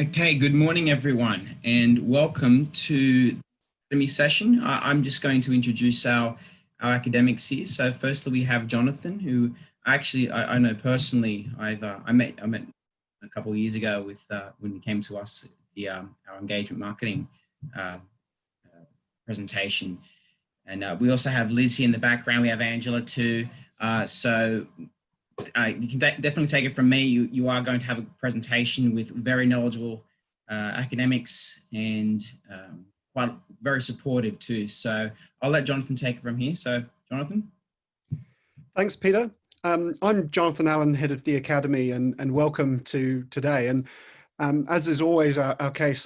Okay, good morning, everyone, and welcome to the Academy session. I'm just going to introduce our academics here. So, firstly, we have Jonathan, who I know personally. I met a couple of years ago with when he came to us the our engagement marketing uh, presentation, and we also have Liz here in the background. We have Angela too. So you can definitely take it from me. You are going to have a presentation with very knowledgeable academics and quite very supportive too. So I'll let Jonathan take it from here. So Jonathan. Thanks, Peter. I'm Jonathan Allen, head of the Academy, and welcome to today. And as is always our case,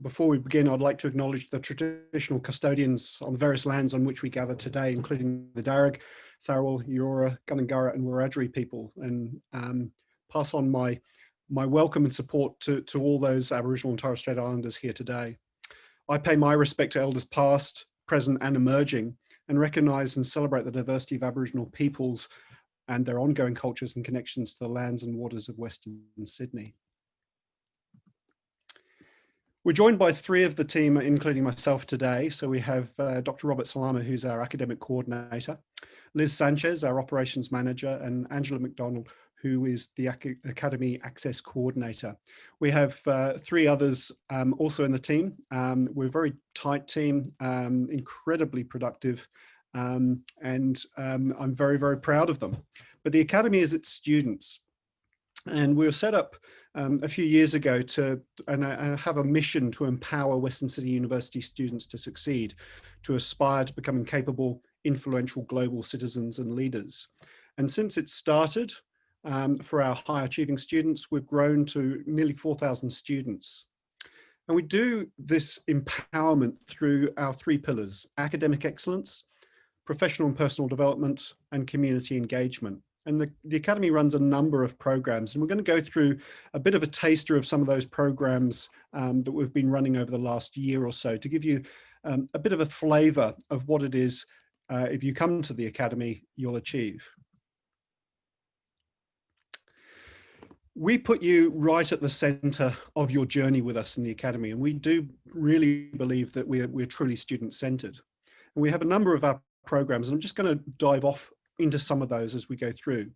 before we begin, I'd like to acknowledge the traditional custodians on the various lands on which we gather today, including the Darug, Tharawal, Eora, Gundungurra, and Wiradjuri people, and pass on my welcome and support to all those Aboriginal and Torres Strait Islanders here today. I pay my respect to elders past, present, and emerging, and recognise and celebrate the diversity of Aboriginal peoples and their ongoing cultures and connections to the lands and waters of Western Sydney. We're joined by three of the team, including myself today. So we have Dr. Robert Salama, who's our academic coordinator, Liz Sanchez, our operations manager, and Angela McDonald, who is the Academy Access Coordinator. We have three others also in the team. We're a very tight team, incredibly productive, and I'm very, very proud of them. But the Academy is its students. And we were set up a few years ago to have a mission to empower Western Sydney University students to succeed, to aspire to becoming capable, influential global citizens and leaders. And since it started, for our high achieving students, we've grown to nearly 4,000 students. And we do this empowerment through our three pillars: academic excellence, professional and personal development, and community engagement. And the Academy runs a number of programs, and we're going to go through a bit of a taster of some of those programs that we've been running over the last year or so to give you a bit of a flavour of what it is, if you come to the Academy, you'll achieve. We put you right at the center of your journey with us in the Academy, and we do really believe that we're truly student-centered. And we have a number of our programs, and I'm just going to dive off into some of those as we go through.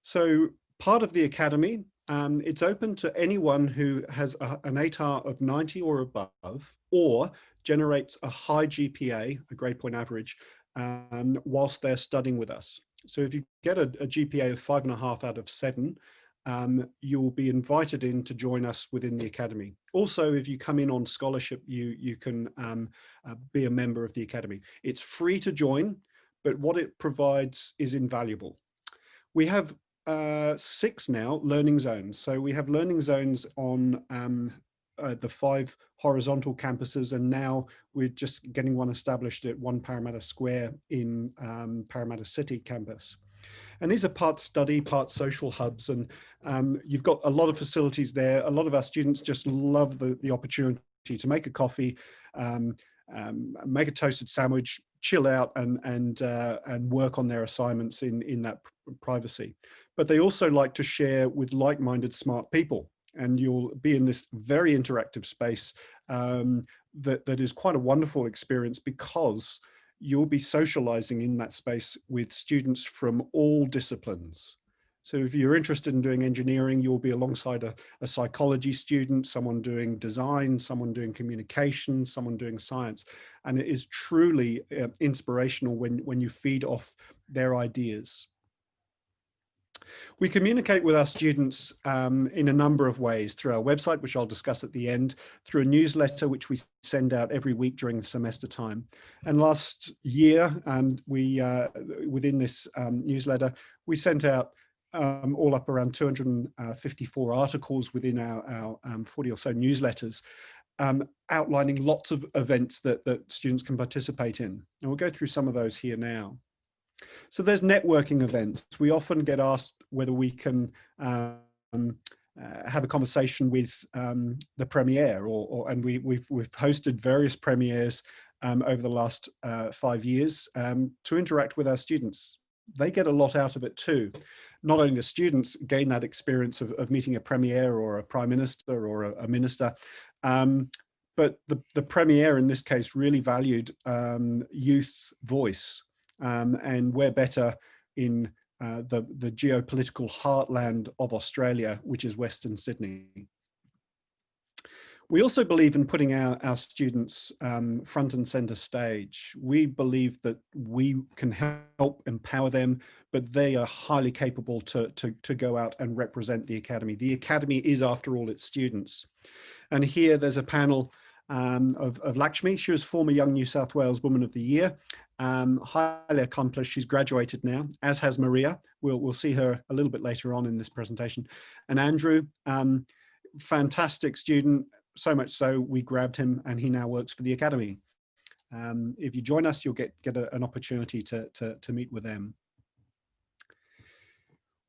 So part of the Academy, it's open to anyone who has an ATAR of 90 or above, or generates a high GPA, a grade point average, whilst they're studying with us. So if you get a GPA of 5.5 out of 7, you'll be invited in to join us within the Academy. Also, if you come in on scholarship, you can be a member of the Academy. It's free to join, but what it provides is invaluable. We have 6 now learning zones. So we have learning zones on the 5 horizontal campuses, and now we're just getting one established at 1 Parramatta Square in Parramatta City campus. And these are part study, part social hubs, and you've got a lot of facilities there. A lot of our students just love the opportunity to make a coffee, make a toasted sandwich, chill out, and work on their assignments in that privacy. But they also like to share with like-minded smart people, and you'll be in this very interactive space that is quite a wonderful experience, because you'll be socializing in that space with students from all disciplines. So if you're interested in doing engineering, you'll be alongside a psychology student, someone doing design, someone doing communication, someone doing science. And it is truly inspirational when you feed off their ideas. We communicate with our students in a number of ways: through our website, which I'll discuss at the end, through a newsletter which we send out every week during the semester time. And last year, within this newsletter, we sent out all up around 254 articles within our 40 or so newsletters, outlining lots of events that students can participate in. And we'll go through some of those here now. So there's networking events. We often get asked whether we can have a conversation with the Premier, and we've hosted various premieres over the last 5 years to interact with our students. they get a lot out of it too. Not only the students gain that experience of meeting a premier or a prime minister or a minister, but the premier in this case really valued youth voice, and we're better in the geopolitical heartland of Australia, which is Western Sydney. We also believe in putting our students front and center stage. We believe that we can help empower them, but they are highly capable to go out and represent the Academy. The Academy is, after all, its students. And here there's a panel of Lakshmi. She was former Young New South Wales Woman of the Year, highly accomplished. She's graduated now, as has Maria. We'll see her a little bit later on in this presentation. And Andrew, fantastic student, so much so we grabbed him and he now works for the Academy. If you join us, you'll get an opportunity to meet with them.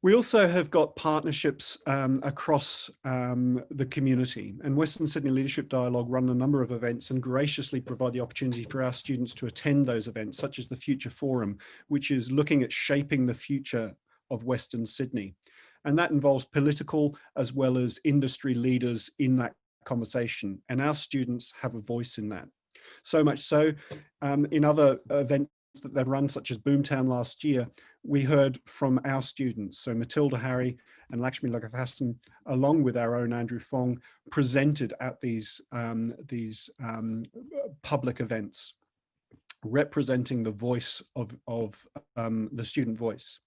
We also have got partnerships across the community, and Western Sydney Leadership Dialogue run a number of events and graciously provide the opportunity for our students to attend those events, such as the Future Forum, which is looking at shaping the future of Western Sydney. And that involves political as well as industry leaders in that conversation, and our students have a voice in that. So much so, in other events that they've run, such as Boomtown last year, we heard from our students. So Matilda Harry and Lakshmi Lagathasan, along with our own Andrew Fong, presented at these public events, representing the voice of the student voice.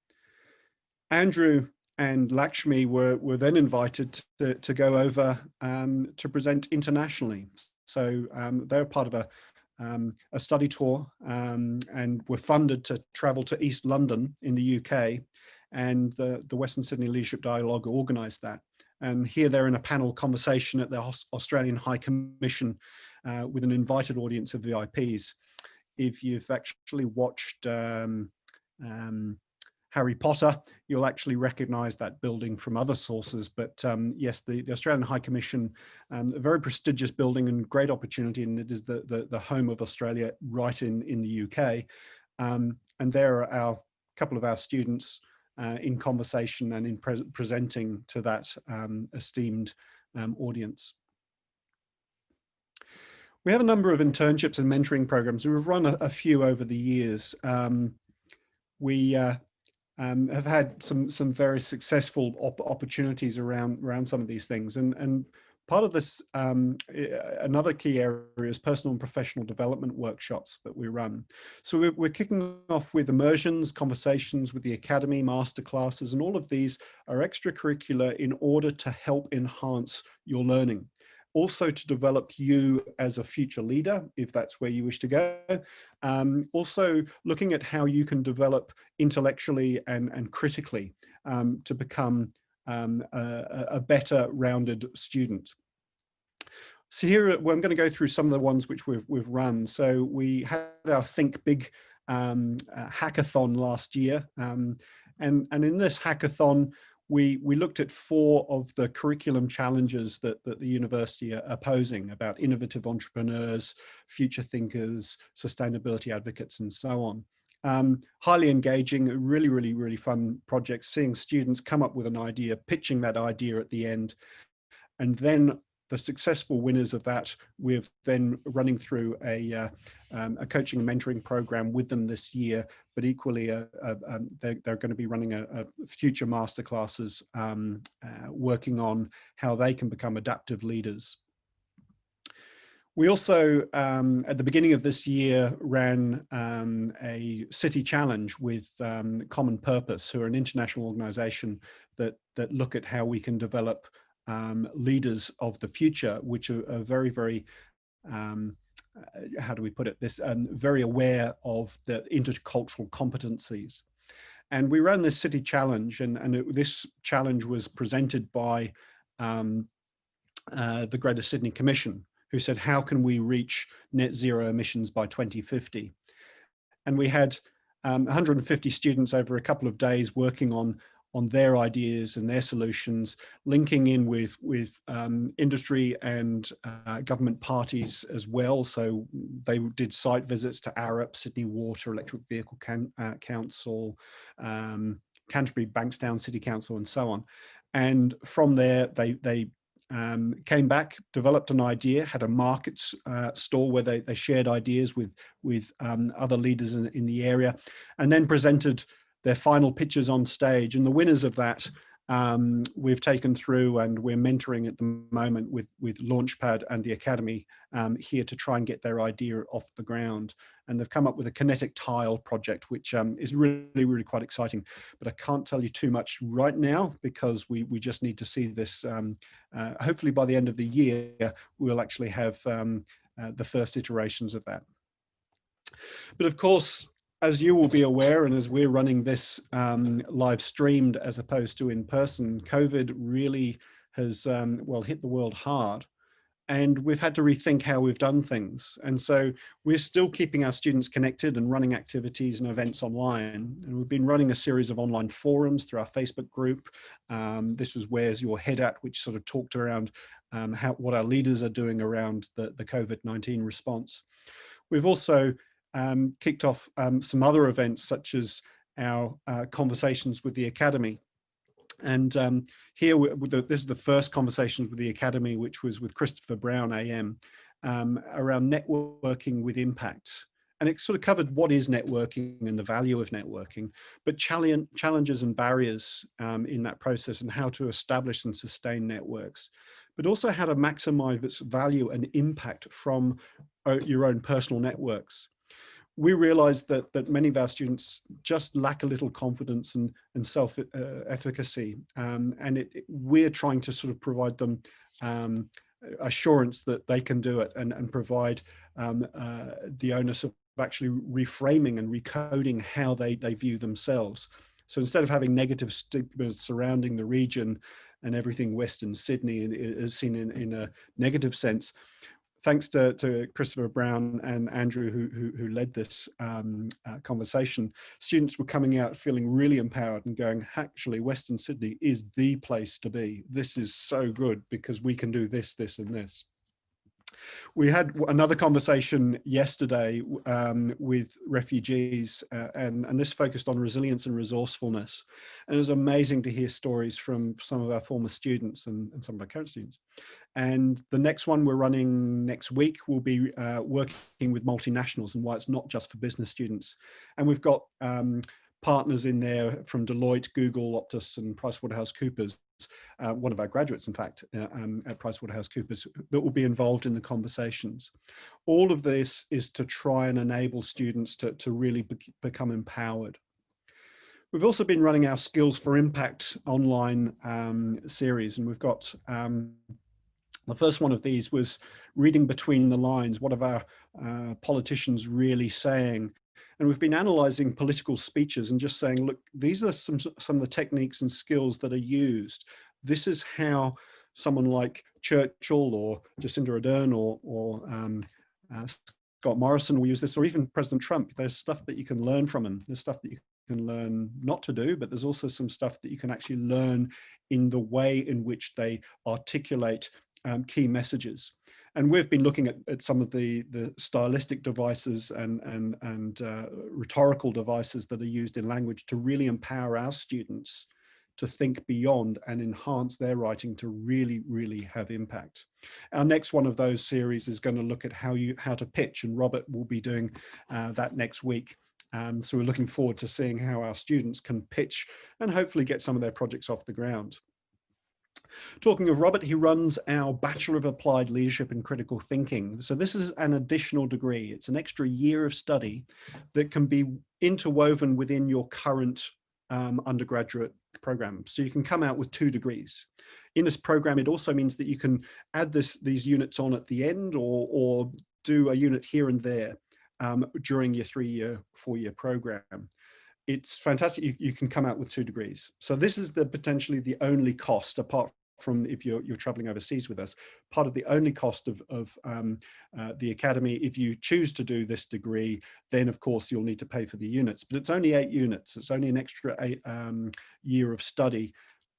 Andrew and Lakshmi were then invited to go over to present internationally. So they were part of a study tour and were funded to travel to East London in the UK, and the Western Sydney Leadership Dialogue organised that. And here they're in a panel conversation at the Australian High Commission with an invited audience of VIPs. If you've actually watched Harry Potter, you'll actually recognise that building from other sources. But yes, the Australian High Commission, a very prestigious building and great opportunity, and it is the home of Australia right in the UK. And there are a couple of our students in conversation and in presenting to that esteemed audience. We have a number of internships and mentoring programs. We've run a few over the years. We have had some very successful opportunities around some of these things, and part of this, another key area is personal and professional development workshops that we run. So we're kicking off with immersions, conversations with the Academy, masterclasses, and all of these are extracurricular in order to help enhance your learning. Also to develop you as a future leader, if that's where you wish to go. Also looking at how you can develop intellectually and critically to become a better rounded student. So here, I'm going to go through some of the ones which we've run. So we had our Think Big hackathon last year. And in this hackathon, we looked at 4 of the curriculum challenges that the university are posing about innovative entrepreneurs, future thinkers, sustainability advocates, and so on. Highly engaging, really fun projects, seeing students come up with an idea, pitching that idea at the end, and then the successful winners of that, we're then running through a coaching and mentoring program with them this year, but equally they're going to be running a future masterclasses working on how they can become adaptive leaders. We also, at the beginning of this year, ran a city challenge with Common Purpose, who are an international organization that look at how we can develop leaders of the future, which are very how do we put it, this very aware of the intercultural competencies. And we ran this city challenge, and this challenge was presented by the Greater Sydney Commission, who said, how can we reach net zero emissions by 2050? And we had 150 students over a couple of days working on on their ideas and their solutions, linking in with industry and government parties as well. So they did site visits to Arup, Sydney Water, Electric Vehicle Council, Canterbury Bankstown City Council, and so on. And from there, they came back, developed an idea, had a market stall where they shared ideas with other leaders in the area, and then presented their final pitches on stage. And the winners of that we've taken through, and we're mentoring at the moment with Launchpad and the Academy here to try and get their idea off the ground. And they've come up with a kinetic tile project, which is really quite exciting. But I can't tell you too much right now because we just need to see this. Hopefully by the end of the year, we'll actually have the first iterations of that. But of course, as you will be aware, and as we're running this live streamed as opposed to in person, COVID really has, well, hit the world hard. And we've had to rethink how we've done things. And so we're still keeping our students connected and running activities and events online. And we've been running a series of online forums through our Facebook group. This was Where's Your Head At, which sort of talked around what our leaders are doing around the COVID-19 response. We've also kicked off some other events, such as our conversations with the Academy. And here, this is the first conversations with the Academy, which was with Christopher Brown, AM, around networking with impact. And it sort of covered what is networking and the value of networking, but challenges and barriers in that process, and how to establish and sustain networks, but also how to maximize its value and impact from your own personal networks. We realized that many of our students just lack a little confidence and self-efficacy. And we're trying to sort of provide them assurance that they can do it, and provide the onus of actually reframing and recoding how they view themselves. So instead of having negative stigmas surrounding the region and everything Western Sydney is seen in a negative sense, thanks to Christopher Brown and Andrew, who led this conversation, students were coming out feeling really empowered and going, actually, Western Sydney is the place to be. This is so good because we can do this, this, and this. We had another conversation yesterday with refugees, and this focused on resilience and resourcefulness. And it was amazing to hear stories from some of our former students and some of our current students. And the next one we're running next week will be working with multinationals, and why it's not just for business students. And we've got partners in there from Deloitte, Google, Optus, and PricewaterhouseCoopers. One of our graduates, in fact, at PricewaterhouseCoopers, that will be involved in the conversations. All of this is to try and enable students to really become empowered. We've also been running our Skills for Impact online series, and we've got the first one of these was reading between the lines. What are our politicians really saying? And we've been analysing political speeches and just saying, look, these are some of the techniques and skills that are used. This is how someone like Churchill or Jacinda Ardern or Scott Morrison will use this, or even President Trump. There's stuff that you can learn from them. There's stuff that you can learn not to do, but there's also some stuff that you can actually learn in the way in which they articulate key messages. And we've been looking at some of the stylistic devices and rhetorical devices that are used in language to really empower our students to think beyond and enhance their writing to really have impact. Our next one of those series is going to look at how to pitch, and Robert will be doing that next week. So we're looking forward to seeing how our students can pitch and hopefully get some of their projects off the ground. Talking of Robert, he runs our Bachelor of Applied Leadership and Critical Thinking. So this is an additional degree. It's an extra year of study that can be interwoven within your current undergraduate program. So you can come out with 2 degrees. In this program, it also means that you can add these units on at the end, or do a unit here and there during your 3-year, 4-year program. It's fantastic. You can come out with 2 degrees. So this is potentially the only cost, apart from if you're traveling overseas with us. Part of the only cost of the academy, if you choose to do this degree, then of course you'll need to pay for the units, but it's only 8 units. It's only an extra year of study,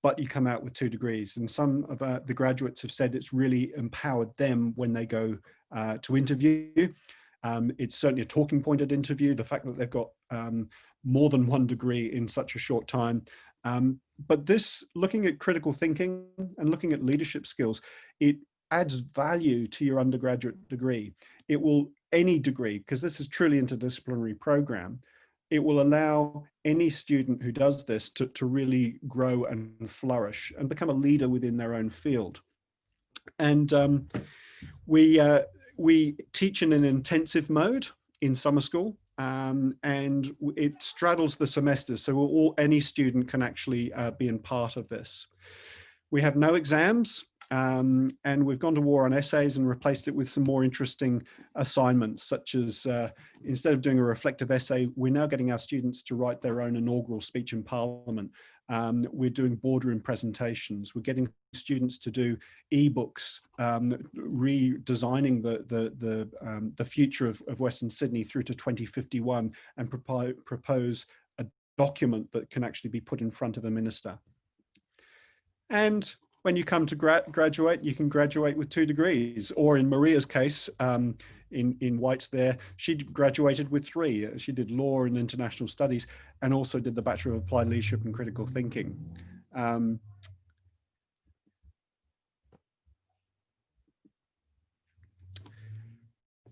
but you come out with 2 degrees. And some of the graduates have said it's really empowered them when they go to interview. It's certainly a talking point at interview, the fact that they've got more than 1 degree in such a short time. But this, looking at critical thinking and looking at leadership skills, it adds value to your undergraduate degree. It will, any degree, because this is truly interdisciplinary program, it will allow any student who does this to really grow and flourish and become a leader within their own field. And we teach in an intensive mode in summer school, and it straddles the semesters, so any student can actually be in part of this. We have no exams, and we've gone to war on essays and replaced it with some more interesting assignments, such as instead of doing a reflective essay, we're now getting our students to write their own inaugural speech in Parliament. We're doing boardroom presentations. We're getting students to do ebooks, redesigning the future of Western Sydney through to 2051, and propose a document that can actually be put in front of a minister. And when you come to graduate, you can graduate with 2 degrees, or in Maria's case, in White's there, she graduated with 3. She did law and international studies, and also did the Bachelor of Applied Leadership and Critical Thinking.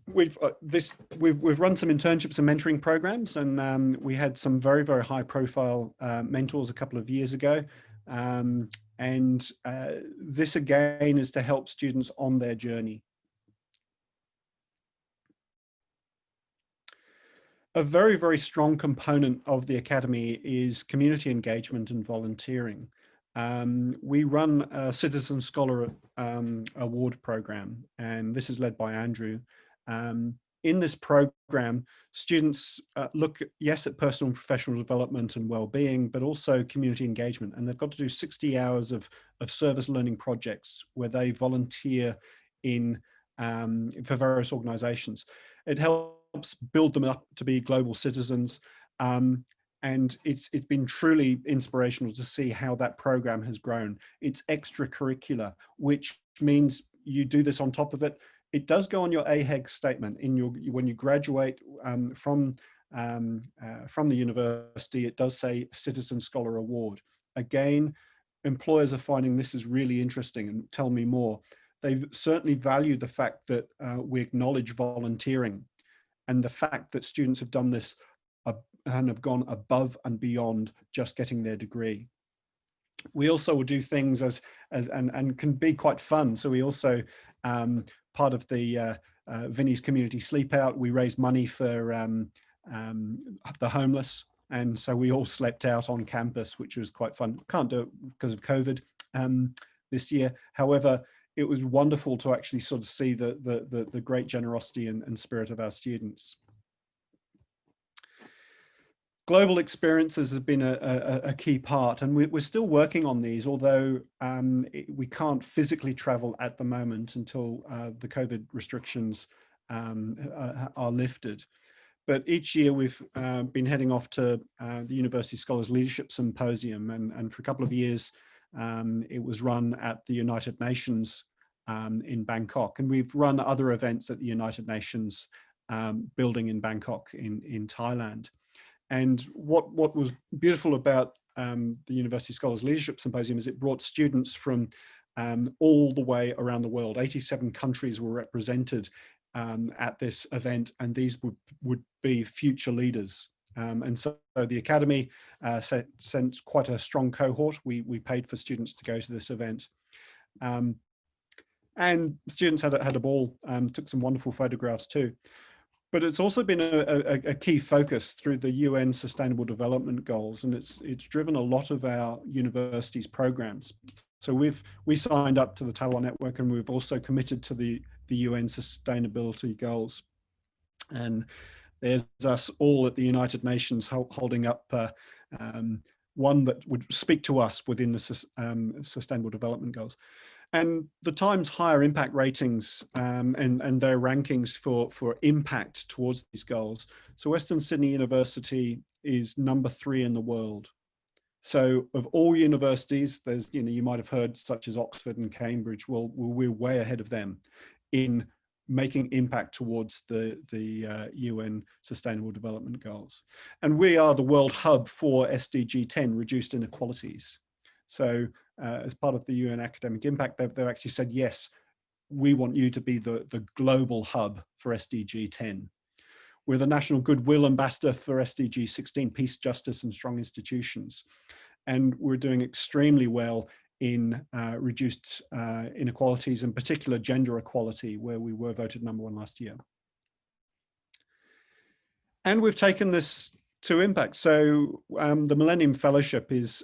We've run some internships and mentoring programs, and we had some very, very high profile mentors a couple of years ago. And this again is to help students on their journey. A very, very strong component of the Academy is community engagement and volunteering. We run a Citizen Scholar Award program, and this is led by Andrew. In this program, students look, yes, at personal and professional development and well-being, but also community engagement. And they've got to do 60 hours of service learning projects where they volunteer for various organizations. It helps build them up to be global citizens. And it's been truly inspirational to see how that program has grown. It's extracurricular, which means you do this on top of it. It does go on your AHEG statement when you graduate from the university. It does say Citizen Scholar Award. Again, employers are finding this is really interesting, and tell me more. They've certainly valued the fact that we acknowledge volunteering, and the fact that students have done this and have gone above and beyond just getting their degree. We also will do things and can be quite fun. So we also, part of the Vinnie's Community Sleep Out, we raised money for the homeless. And so we all slept out on campus, which was quite fun. Can't do it because of COVID this year. However, it was wonderful to actually sort of see the great generosity and spirit of our students. Global experiences have been a key part, and we're still working on these, although we can't physically travel at the moment until the COVID restrictions are lifted. But each year we've been heading off to the University Scholars Leadership Symposium, and for a couple of years it was run at the United Nations in Bangkok, and we've run other events at the United Nations building in Bangkok in Thailand. And what was beautiful about the University Scholars Leadership Symposium is it brought students from all the way around the world. 87 countries were represented at this event, and these would be future leaders. And so the Academy sent quite a strong cohort. We paid for students to go to this event. And students had a ball, took some wonderful photographs too. But it's also been a key focus through the UN Sustainable Development Goals, and it's driven a lot of our university's programs. So we signed up to the Taiwan Network, and we've also committed to the UN Sustainability Goals. And there's us all at the United Nations holding up one that would speak to us within the Sustainable Development Goals. And the Times higher impact ratings and their rankings for impact towards these goals. So Western Sydney University is number 3 in the world. So of all universities, there's, you might have heard such as Oxford and Cambridge, well, we're way ahead of them in making impact towards the UN Sustainable Development Goals. And we are the world hub for SDG 10, reduced inequalities. So as part of the UN Academic Impact, they've actually said, yes, we want you to be the global hub for SDG 10. We're the National Goodwill Ambassador for SDG 16, Peace, Justice and Strong Institutions. And we're doing extremely well in reduced inequalities, in particular gender equality, where we were voted #1 last year. And we've taken this to impact. So the Millennium Fellowship is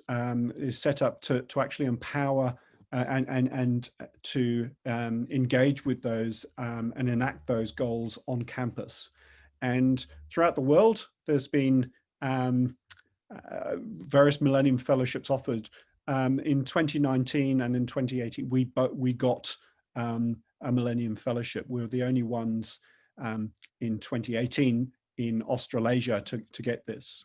set up to actually empower and to engage with those and enact those goals on campus. And throughout the world, there's been various Millennium Fellowships offered. In 2019 and in 2018, we got a Millennium Fellowship. We were the only ones in 2018 in Australasia to get this.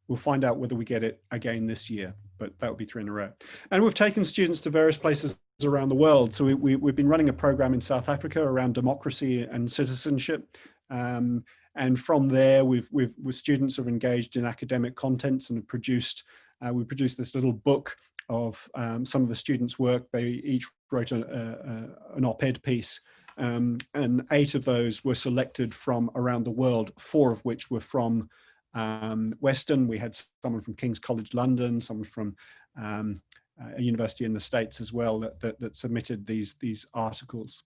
We'll find out whether we get it again this year, but that would be 3 in a row. And we've taken students to various places around the world. So we've been running a program in South Africa around democracy and citizenship. And from there, students have engaged in academic contents and have produced, we produced this little book of some of the students' work. They each wrote an op-ed piece, and 8 of those were selected from around the world, 4 of which were from Western. We had someone from King's College London, someone from a university in the States as well that submitted these articles.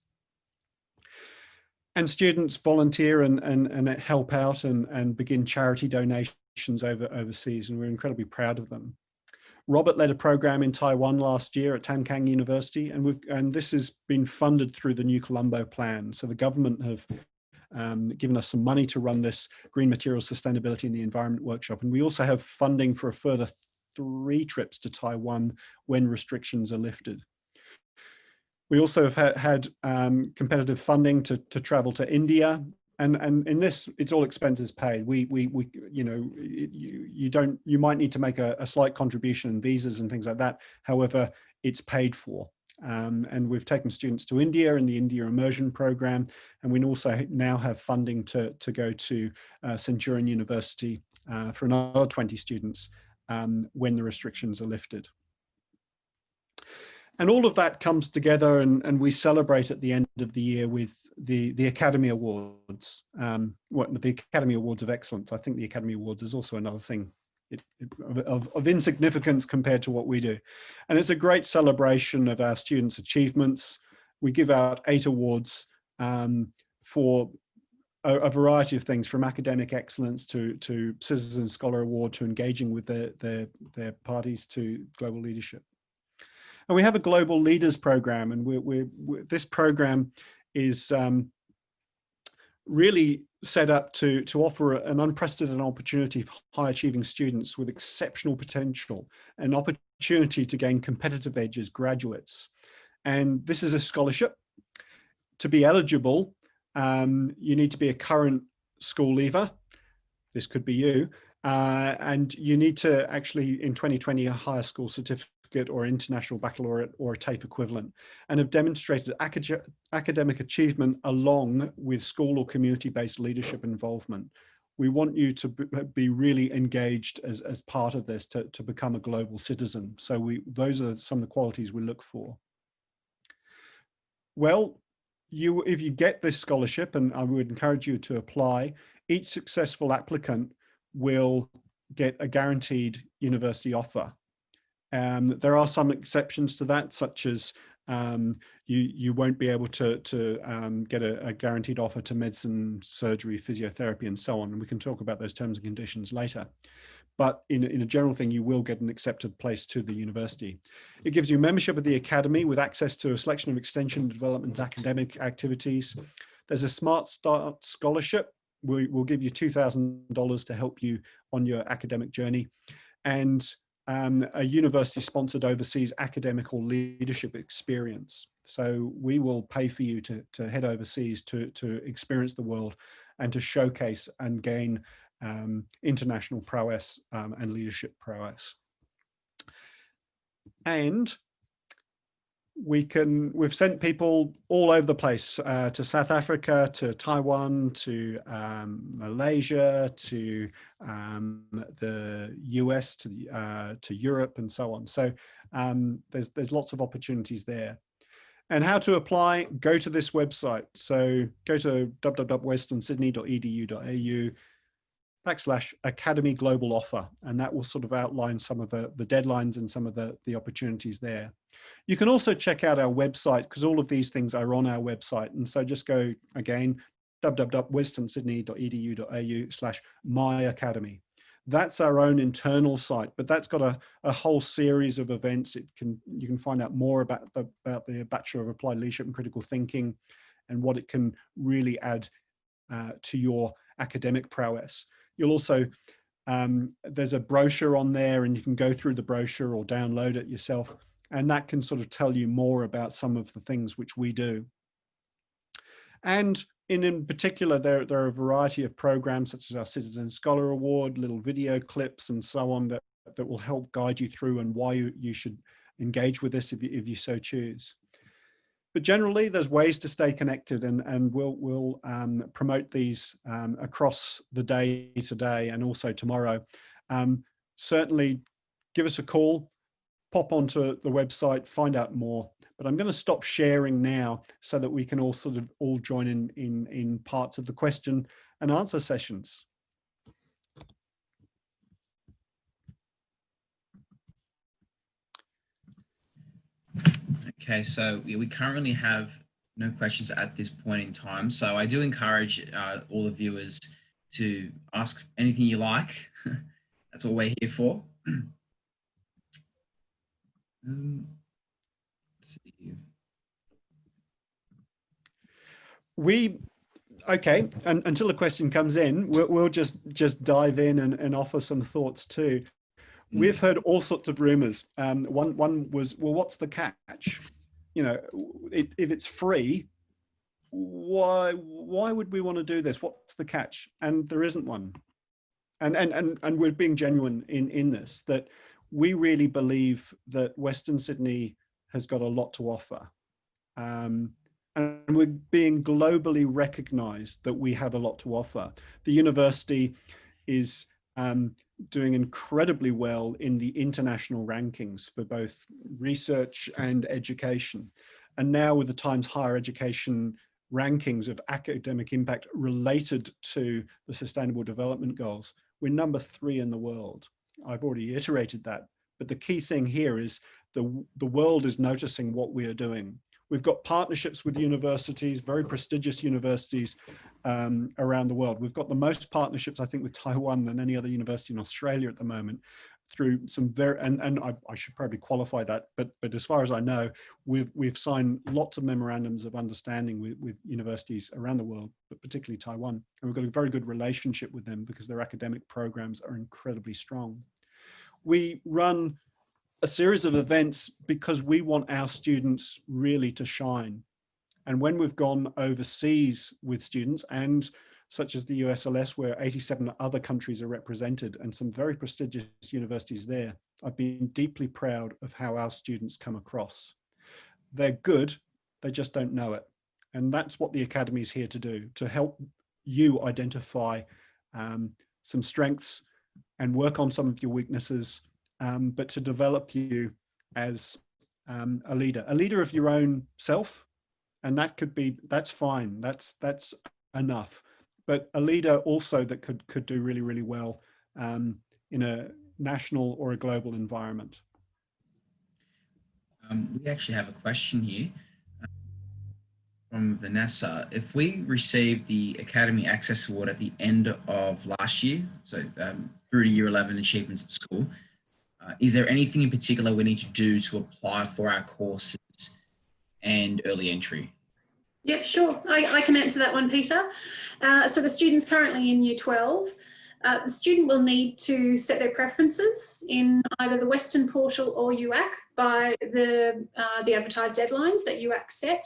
And students volunteer and help out and begin charity donations overseas, and we're incredibly proud of them. Robert led a program in Taiwan last year at Tankang University, and this has been funded through the New Colombo Plan. So the government have given us some money to run this Green Materials Sustainability in the Environment workshop, and we also have funding for a further 3 trips to Taiwan when restrictions are lifted. We also have had competitive funding to travel to India, and in this, it's all expenses paid. You might need to make a slight contribution in visas and things like that. However, it's paid for. And we've taken students to India in the India Immersion Program, and we also now have funding to go to Centurion University for another 20 students when the restrictions are lifted. And all of that comes together, and we celebrate at the end of the year with the Academy Awards, the Academy Awards of Excellence. I think the Academy Awards is also another thing of insignificance compared to what we do. And it's a great celebration of our students' achievements. We give out 8 awards for a variety of things, from academic excellence to Citizen Scholar Award, to engaging with their parties, to global leadership. And we have a Global Leaders Program, and this program is really set up to offer an unprecedented opportunity for high achieving students with exceptional potential, an opportunity to gain competitive edge as graduates. And this is a scholarship. To be eligible, you need to be a current school leaver. This could be you. And you need to actually, in 2020, a higher school certificate or international baccalaureate or a TAFE equivalent, and have demonstrated academic achievement along with school or community-based leadership involvement. We want you to be really engaged as part of this to become a global citizen. So those are some of the qualities we look for. Well, if you get this scholarship, and I would encourage you to apply, each successful applicant will get a guaranteed university offer. There are some exceptions to that, such as you won't be able to get a guaranteed offer to medicine, surgery, physiotherapy, and so on. And we can talk about those terms and conditions later. But in a general thing, you will get an accepted place to the university. It gives you membership of the academy with access to a selection of extension and development academic activities. There's a Smart Start scholarship, we'll give you $2,000 to help you on your academic journey, and a university-sponsored overseas academic or leadership experience. So we will pay for you to head overseas to experience the world and to showcase and gain international prowess and leadership prowess. And we've sent people all over the place, to South Africa, to Taiwan, to Malaysia, to the US, to Europe, and so on. So there's lots of opportunities there. And how to apply, go to this website. So go to www.westernsydney.edu.au/Academy Global Offer, and that will sort of outline some of the deadlines and some of the opportunities there. You can also check out our website, because all of these things are on our website. And so just go again, www.westernsydney.edu.au/myacademy. That's our own internal site, but that's got a whole series of events. You can find out more about the Bachelor of Applied Leadership and Critical Thinking and what it can really add to your academic prowess. You'll also, there's a brochure on there, and you can go through the brochure or download it yourself. And that can sort of tell you more about some of the things which we do. And in particular, there are a variety of programs such as our Citizen Scholar Award, little video clips and so on that will help guide you through and why you should engage with this if you so choose. But generally, there's ways to stay connected, and we'll promote these across the day today and also tomorrow. Certainly give us a call, pop onto the website, find out more. But I'm going to stop sharing now so that we can all sort of join in parts of the question and answer sessions. Okay, so we currently have no questions at this point in time. So I do encourage all the viewers to ask anything you like. That's what we're here for. Let's see. Okay, and until a question comes in, we'll just dive in and offer some thoughts too. We've heard all sorts of rumors. One was, well, what's the catch? You know, if it's free, why would we want to do this? What's the catch? And there isn't one. And we're being genuine in this, that we really believe that Western Sydney has got a lot to offer. And we're being globally recognized that we have a lot to offer. The university is doing incredibly well in the international rankings for both research and education. And now with the Times Higher Education rankings of academic impact related to the Sustainable Development Goals, we're number 3 in the world. I've already iterated that, but the key thing here is the world is noticing what we are doing. We've got partnerships with universities, very prestigious universities around the world. We've got the most partnerships, I think, with Taiwan than any other university in Australia at the moment, through some very, and I should probably qualify that, but as far as I know, we've signed lots of memorandums of understanding with universities around the world, but particularly Taiwan. And we've got a very good relationship with them because their academic programs are incredibly strong. We run a series of events because we want our students really to shine. And when we've gone overseas with students, and such as the USLS, where 87 other countries are represented and some very prestigious universities there, I've been deeply proud of how our students come across. They're good, they just don't know it. And that's what the Academy is here to do, to help you identify some strengths and work on some of your weaknesses, but to develop you as a leader of your own self. And that could be, that's fine, that's enough. But a leader also that could do really, really well in a national or a global environment. We actually have a question here from Vanessa. If we received the Academy Access Award at the end of last year, so through to year 11 achievements at school, is there anything in particular we need to do to apply for our courses and early entry? Yeah, sure. I can answer that one, Peter. So the student's currently in Year 12. The student will need to set their preferences in either the Western portal or UAC by the advertised deadlines that UAC set.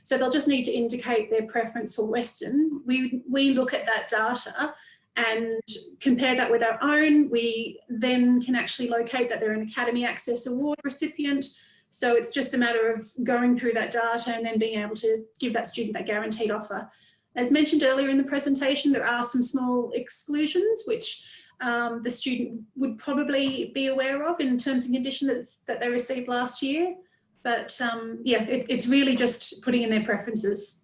So they'll just need to indicate their preference for Western. We look at that data and compare that with our own. We then can actually locate that they're an Academy Access Award recipient. So it's just a matter of going through that data and then being able to give that student that guaranteed offer. As mentioned earlier in the presentation, there are some small exclusions which the student would probably be aware of in terms and conditions that they received last year. But yeah, it's really just putting in their preferences.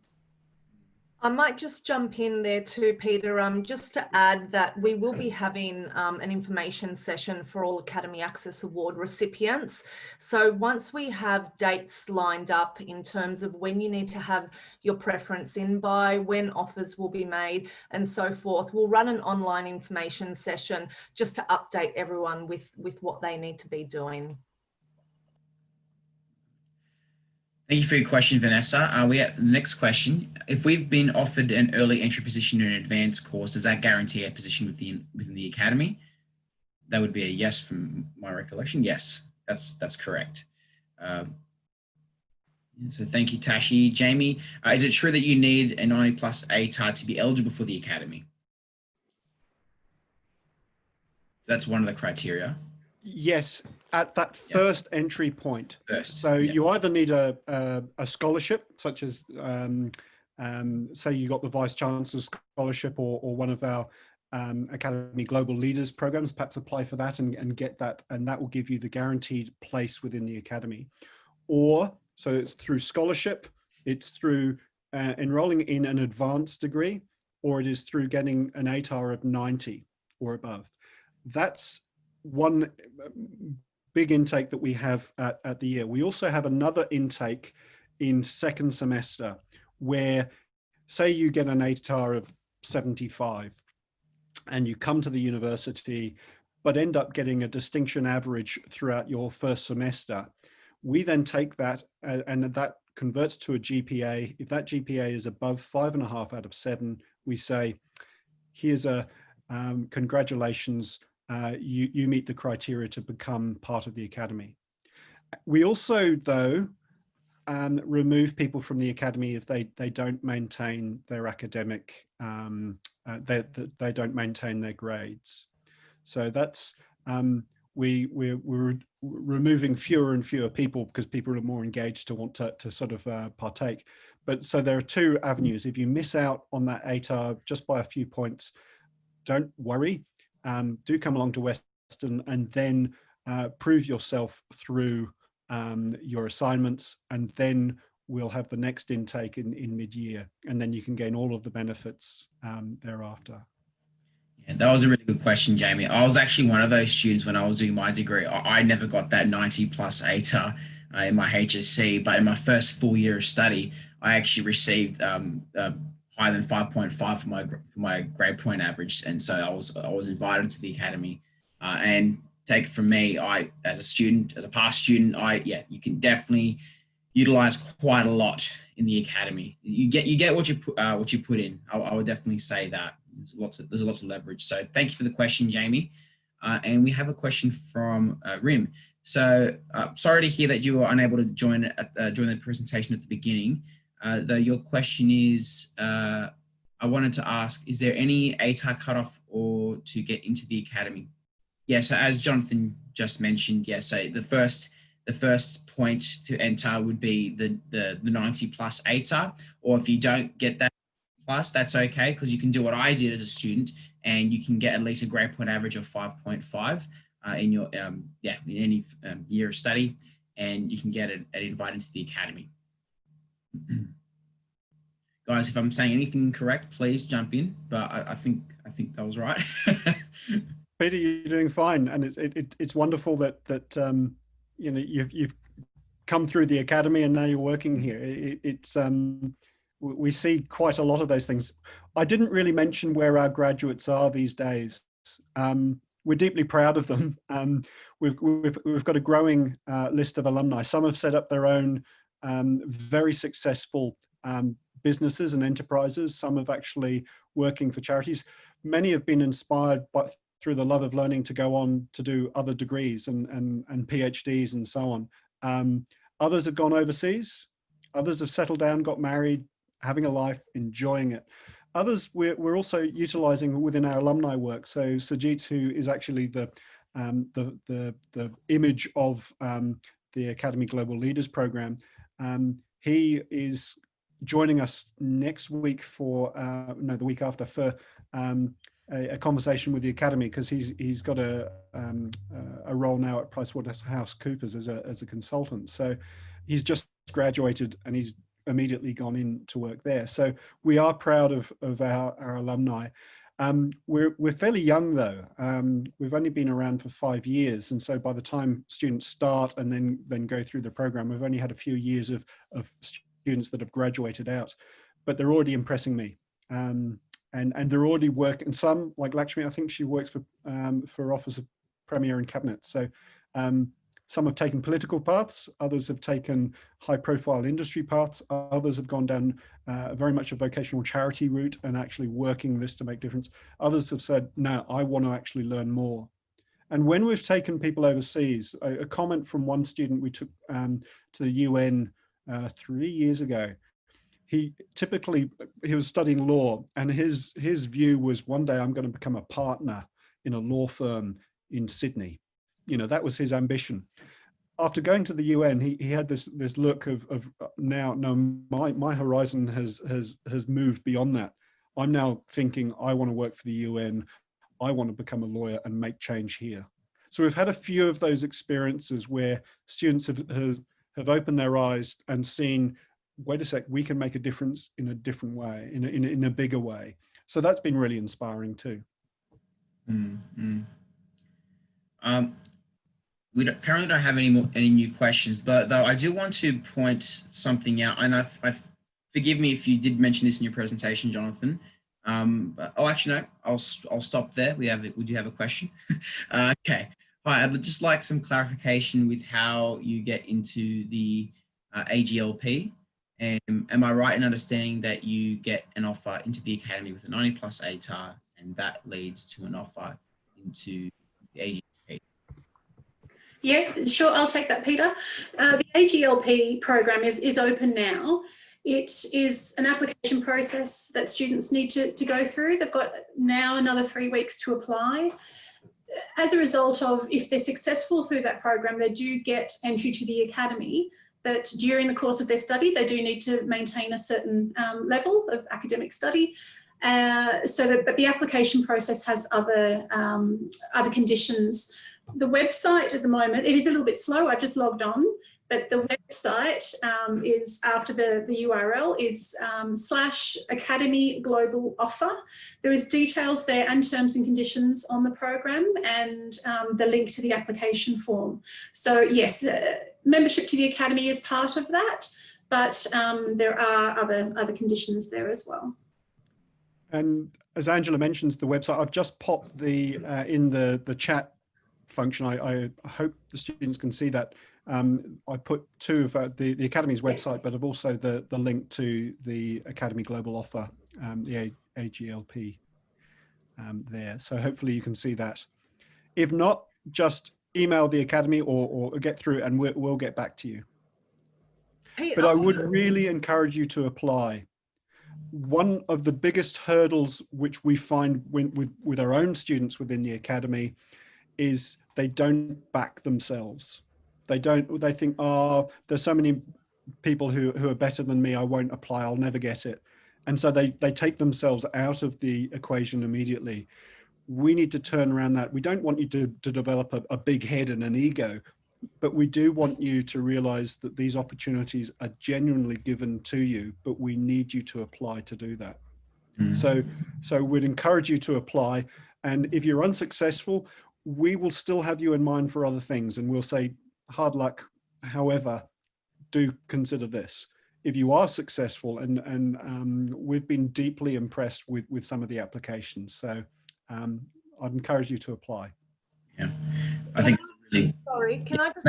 I might just jump in there too, Peter, just to add that we will be having an information session for all Academy Access Award recipients. So once we have dates lined up in terms of when you need to have your preference in by, when offers will be made and so forth, we'll run an online information session just to update everyone with what they need to be doing. Thank you for your question, Vanessa. We have the next question. If we've been offered an early entry position in an advanced course, does that guarantee a position within the academy? That would be a yes from my recollection. Yes, that's correct. So thank you, Tashi. Jamie, is it true that you need a 90+ ATAR to be eligible for the academy? That's one of the criteria. Yes, at that first entry point. So you either need a scholarship, such as say you got the Vice Chancellor's Scholarship or one of our Academy Global Leaders programs, perhaps apply for that and get that, and that will give you the guaranteed place within the academy. Or, so it's through scholarship, it's through enrolling in an advanced degree, or it is through getting an ATAR of 90 or above. That's one big intake that we have at the year. We also have another intake in second semester where, say you get an ATAR of 75 and you come to the university but end up getting a distinction average throughout your first semester. We then take that and that converts to a GPA. If that GPA is above 5.5 out of 7, we say, here's a congratulations, you meet the criteria to become part of the academy. We also, though, remove people from the academy if they don't maintain their academic, they don't maintain their grades. So that's, we're removing fewer and fewer people because people are more engaged to want to sort of partake. But so there are two avenues. If you miss out on that ATAR just by a few points, don't worry. Do come along to Western and then prove yourself through your assignments, and then we'll have the next intake in mid-year, and then you can gain all of the benefits thereafter. Yeah, that was a really good question, Jamie. I was actually one of those students when I was doing my degree. I never got that 90+ ATAR in my HSC, but in my first full year of study, I actually received higher than 5.5 for my grade point average, and so I was invited to the academy. And take it from me, as a student, as a past student, you can definitely utilize quite a lot in the academy. You get what you put in. I would definitely say that there's lots of leverage. So thank you for the question, Jamie. And we have a question from Rim. So sorry to hear that you were unable to join the presentation at the beginning. Though your question is, I wanted to ask, is there any ATAR cutoff or to get into the academy? Yeah, so as Jonathan just mentioned, yeah, so the first point to enter would be the 90+ ATAR, or if you don't get that plus, that's okay, because you can do what I did as a student, and you can get at least a grade point average of 5.5 in your in any year of study, and you can get an invite into the academy. Guys, if I'm saying anything incorrect, please jump in, but I think that was right. Peter, you're doing fine, and it's wonderful that you know, you've come through the academy and now you're working here. We see quite a lot of those things. I didn't really mention where our graduates are these days. We're deeply proud of them. We've got a growing list of alumni. Some have set up their own very successful businesses and enterprises. Some have actually working for charities. Many have been inspired through the love of learning to go on to do other degrees and PhDs and so on. Others have gone overseas. Others have settled down, got married, having a life, enjoying it. Others we're also utilizing within our alumni work. So Sajid, who is actually the image of the Academy Global Leaders Program, he is joining us next week for the week after for a conversation with the Academy, because he's got a role now at PricewaterhouseCoopers as a consultant. So he's just graduated and he's immediately gone in to work there. So we are proud of our alumni. We're fairly young though. We've only been around for 5 years, and so by the time students start and then go through the program, we've only had a few years of students that have graduated out, but they're already impressing me. And they're already working. Some, like Lakshmi, I think she works for Office of Premier and Cabinet. So some have taken political paths, others have taken high-profile industry paths, others have gone down very much a vocational charity route and actually working this to make difference. Others have said, no, I want to actually learn more. And when we've taken people overseas, a comment from one student we took to the UN 3 years ago, he was studying law, and his view was, one day I'm going to become a partner in a law firm in Sydney. You know, that was his ambition. After going to the UN, he had this look of now, no, my horizon has moved beyond that. I'm now thinking I want to work for the UN. I want to become a lawyer and make change here. So we've had a few of those experiences where students have opened their eyes and seen, wait a sec, we can make a difference in a different way, in a bigger way. So that's been really inspiring too. We currently don't have any new questions, but though I do want to point something out, and I forgive me if you did mention this in your presentation, Jonathan. Actually no, I'll stop there. We do have a question. Okay, all right. I'd just like some clarification with how you get into the AGLP. Am I right in understanding that you get an offer into the Academy with a 90+ ATAR, and that leads to an offer into the AGLP? Yeah, sure. I'll take that, Peter. The AGLP program is open now. It is an application process that students need to go through. They've got now another 3 weeks to apply. As a result of, if they're successful through that program, they do get entry to the Academy. But during the course of their study, they do need to maintain a certain level of academic study. But the application process has other conditions. The website at the moment, it is a little bit slow. I've just logged on, but the website is, after the URL is /Academy Global Offer. There is details there and terms and conditions on the program, and the link to the application form. So yes, membership to the Academy is part of that, but there are other conditions there as well. And as Angela mentions, the website, I've just popped in the chat function. I hope the students can see that. I put two of the Academy's website, but I've also the link to the Academy Global Offer, the AGLP there. So hopefully you can see that. If not, just email the Academy or get through and we'll get back to you. But I would really encourage you to apply. One of the biggest hurdles which we find with our own students within the Academy is they don't back themselves. They think, oh, there's so many people who are better than me, I won't apply, I'll never get it. And so they take themselves out of the equation immediately. We need to turn around that. We don't want you to develop a big head and an ego, but we do want you to realize that these opportunities are genuinely given to you, but we need you to apply to do that. So we'd encourage you to apply. And if you're unsuccessful, we will still have you in mind for other things. And we'll say, hard luck, however, do consider this. If you are successful, and we've been deeply impressed with some of the applications. So I'd encourage you to apply. Yeah, I think. Sorry, can I just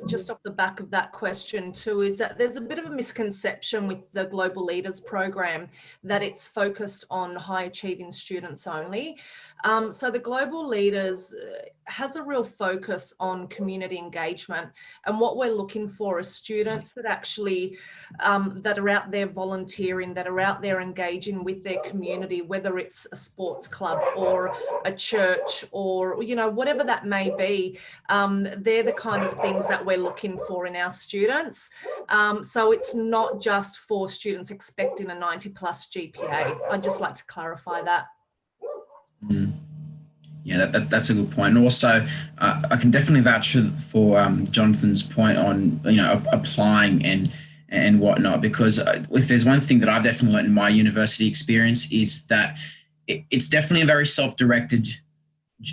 just off the back of that question too, is that there's a bit of a misconception with the Global Leaders program that it's focused on high achieving students only. So the Global Leaders has a real focus on community engagement, and what we're looking for is students that actually that are out there volunteering, that are out there engaging with their community, whether it's a sports club or a church or, you know, whatever that may be. They're the kind of things that we're looking for in our students. So it's not just for students expecting a 90+ GPA. I'd just like to clarify that. Yeah, that's a good point. And also, I can definitely vouch for Jonathan's point on, you know, applying and whatnot, because if there's one thing that I've definitely learned in my university experience is that it's definitely a very self-directed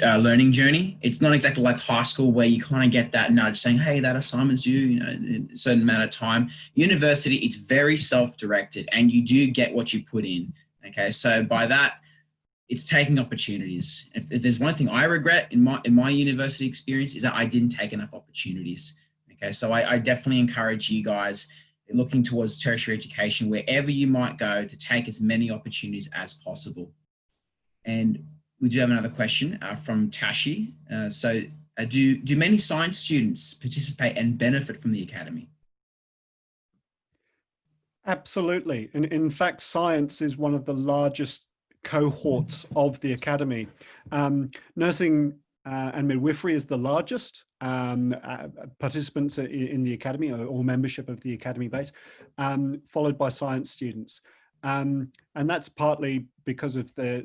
learning journey. It's not exactly like high school where you kind of get that nudge saying, hey, that assignment's due, you know, in a certain amount of time. University, it's very self-directed and you do get what you put in. Okay, so by that, it's taking opportunities. If there's one thing I regret in my university experience is that I didn't take enough opportunities. Okay, so I definitely encourage you guys looking towards tertiary education, wherever you might go, to take as many opportunities as possible. And we do have another question from Tashi. Do many science students participate and benefit from the Academy? Absolutely. And in fact, science is one of the largest cohorts of the Academy. Nursing and midwifery is the largest participants in the Academy, or membership of the Academy base, followed by science students. And that's partly because of they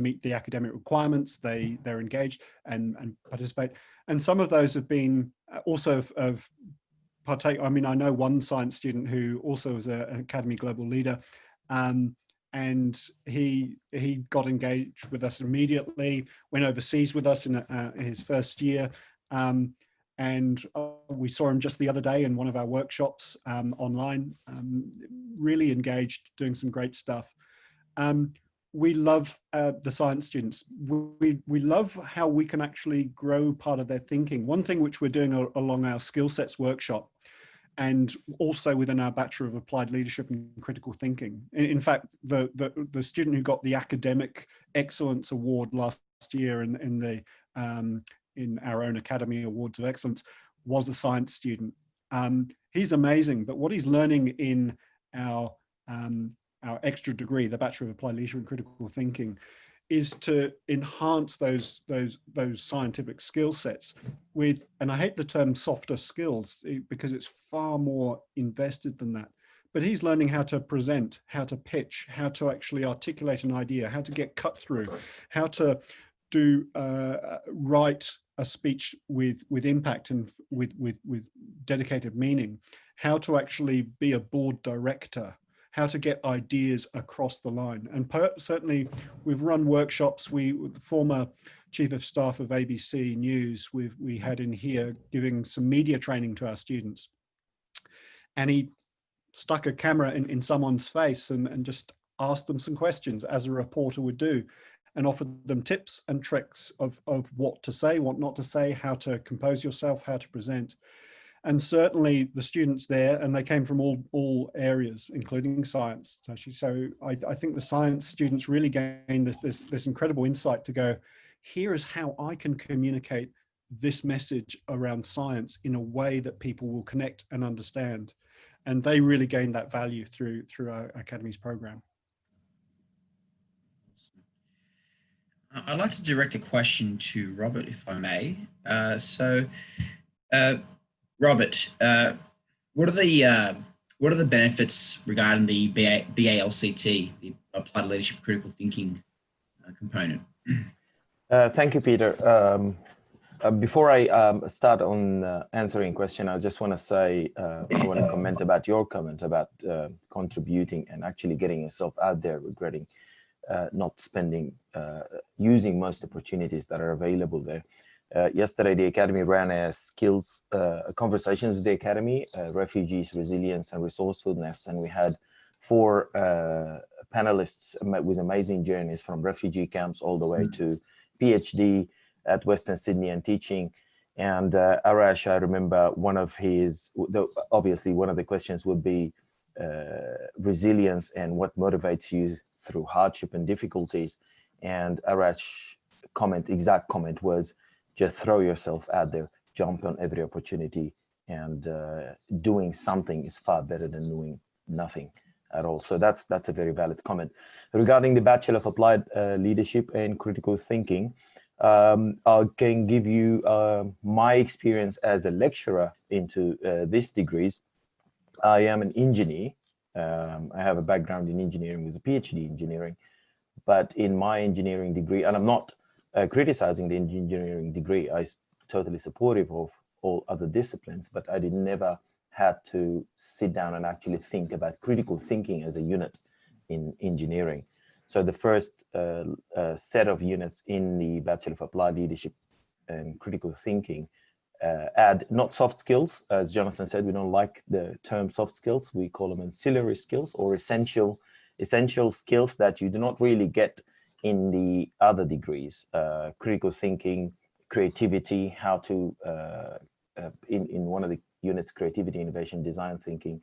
meet the academic requirements, they're engaged and participate. And some of those have been also of partake. I mean, I know one science student who also was an Academy Global Leader, and he got engaged with us immediately, went overseas with us in his first year, and we saw him just the other day in one of our workshops online, really engaged, doing some great stuff. We love the science students. We love how we can actually grow part of their thinking. One thing which we're doing along our skill sets workshop, and also within our Bachelor of Applied Leadership and Critical Thinking. In fact, the student who got the Academic Excellence Award last year in our own Academy Awards of Excellence was a science student. He's amazing, but what he's learning in our extra degree, the Bachelor of Applied Leadership and Critical Thinking, is to enhance those scientific skill sets with, and I hate the term softer skills because it's far more invested than that, but he's learning how to present, how to pitch, how to actually articulate an idea, how to get cut through, how to do write a speech with impact and with dedicated meaning, how to actually be a board director, how to get ideas across the line. And certainly we've run workshops. The former Chief of Staff of ABC News, we had in here giving some media training to our students. And he stuck a camera in someone's face and just asked them some questions, as a reporter would do, and offered them tips and tricks of what to say, what not to say, how to compose yourself, how to present. And certainly the students there, and they came from all areas, including science. So I think the science students really gained this incredible insight to go, here is how I can communicate this message around science in a way that people will connect and understand. And they really gained that value through our Academy's program. I'd like to direct a question to Robert, if I may. Robert, what are the benefits regarding the BALCT, the Applied Leadership Critical Thinking component? Thank you, Peter. Before I start on answering question, I just want to say, I want to comment about your comment about contributing and actually getting yourself out there, regretting not using most opportunities that are available there. Yesterday, the Academy ran a skills conversations with the Academy, refugees, resilience, and resourcefulness, and we had 4 panelists with amazing journeys from refugee camps all the way to PhD at Western Sydney and teaching. And Arash, I remember obviously one of the questions would be resilience and what motivates you through hardship and difficulties. And Arash's exact comment was, just throw yourself out there, jump on every opportunity, and doing something is far better than doing nothing at all. So that's a very valid comment. Regarding the Bachelor of Applied Leadership and Critical Thinking, I can give you my experience as a lecturer into these degrees. I am an engineer. I have a background in engineering with a PhD in engineering, but in my engineering degree, and I'm not criticizing the engineering degree, I'm totally supportive of all other disciplines, but I never had to sit down and actually think about critical thinking as a unit in engineering. So the first set of units in the Bachelor of Applied Leadership and Critical Thinking add not soft skills. As Jonathan said, we don't like the term soft skills. We call them ancillary skills or essential skills that you do not really get in the other degrees. Critical thinking, creativity, how to, in one of the units, creativity, innovation, design thinking,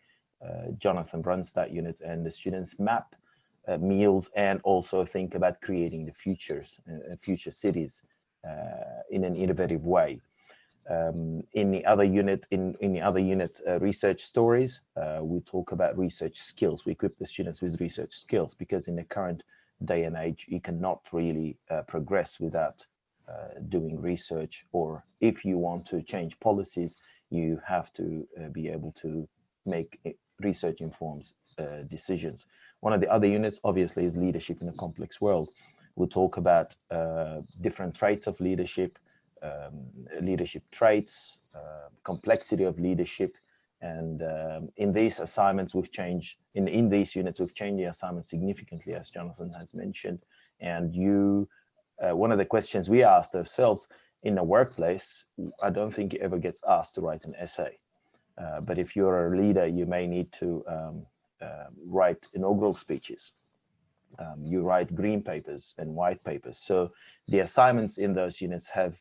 Jonathan runs that unit, and the students map meals and also think about creating the future cities in an innovative way. In the other unit, research stories, we talk about research skills. We equip the students with research skills, because in the current day and age, you cannot really progress without doing research, or if you want to change policies, you have to be able to make research informed decisions. One of the other units, obviously, is leadership in a complex world. We'll talk about different traits of leadership, leadership traits, complexity of leadership. And in these assignments, we've changed, in these units, we've changed the assignment significantly, as Jonathan has mentioned. And one of the questions we asked ourselves in a workplace, I don't think it ever gets asked to write an essay. But if you're a leader, you may need to write inaugural speeches. You write green papers and white papers. So the assignments in those units have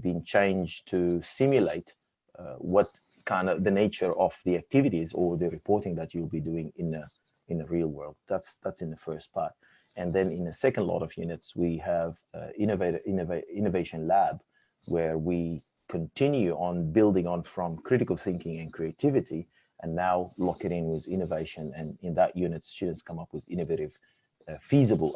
been changed to simulate what kind of the nature of the activities or the reporting that you'll be doing in the real world. That's in the first part. And then in the second lot of units, we have innovation lab, where we continue on building on from critical thinking and creativity, and now lock it in with innovation. And in that unit, students come up with innovative,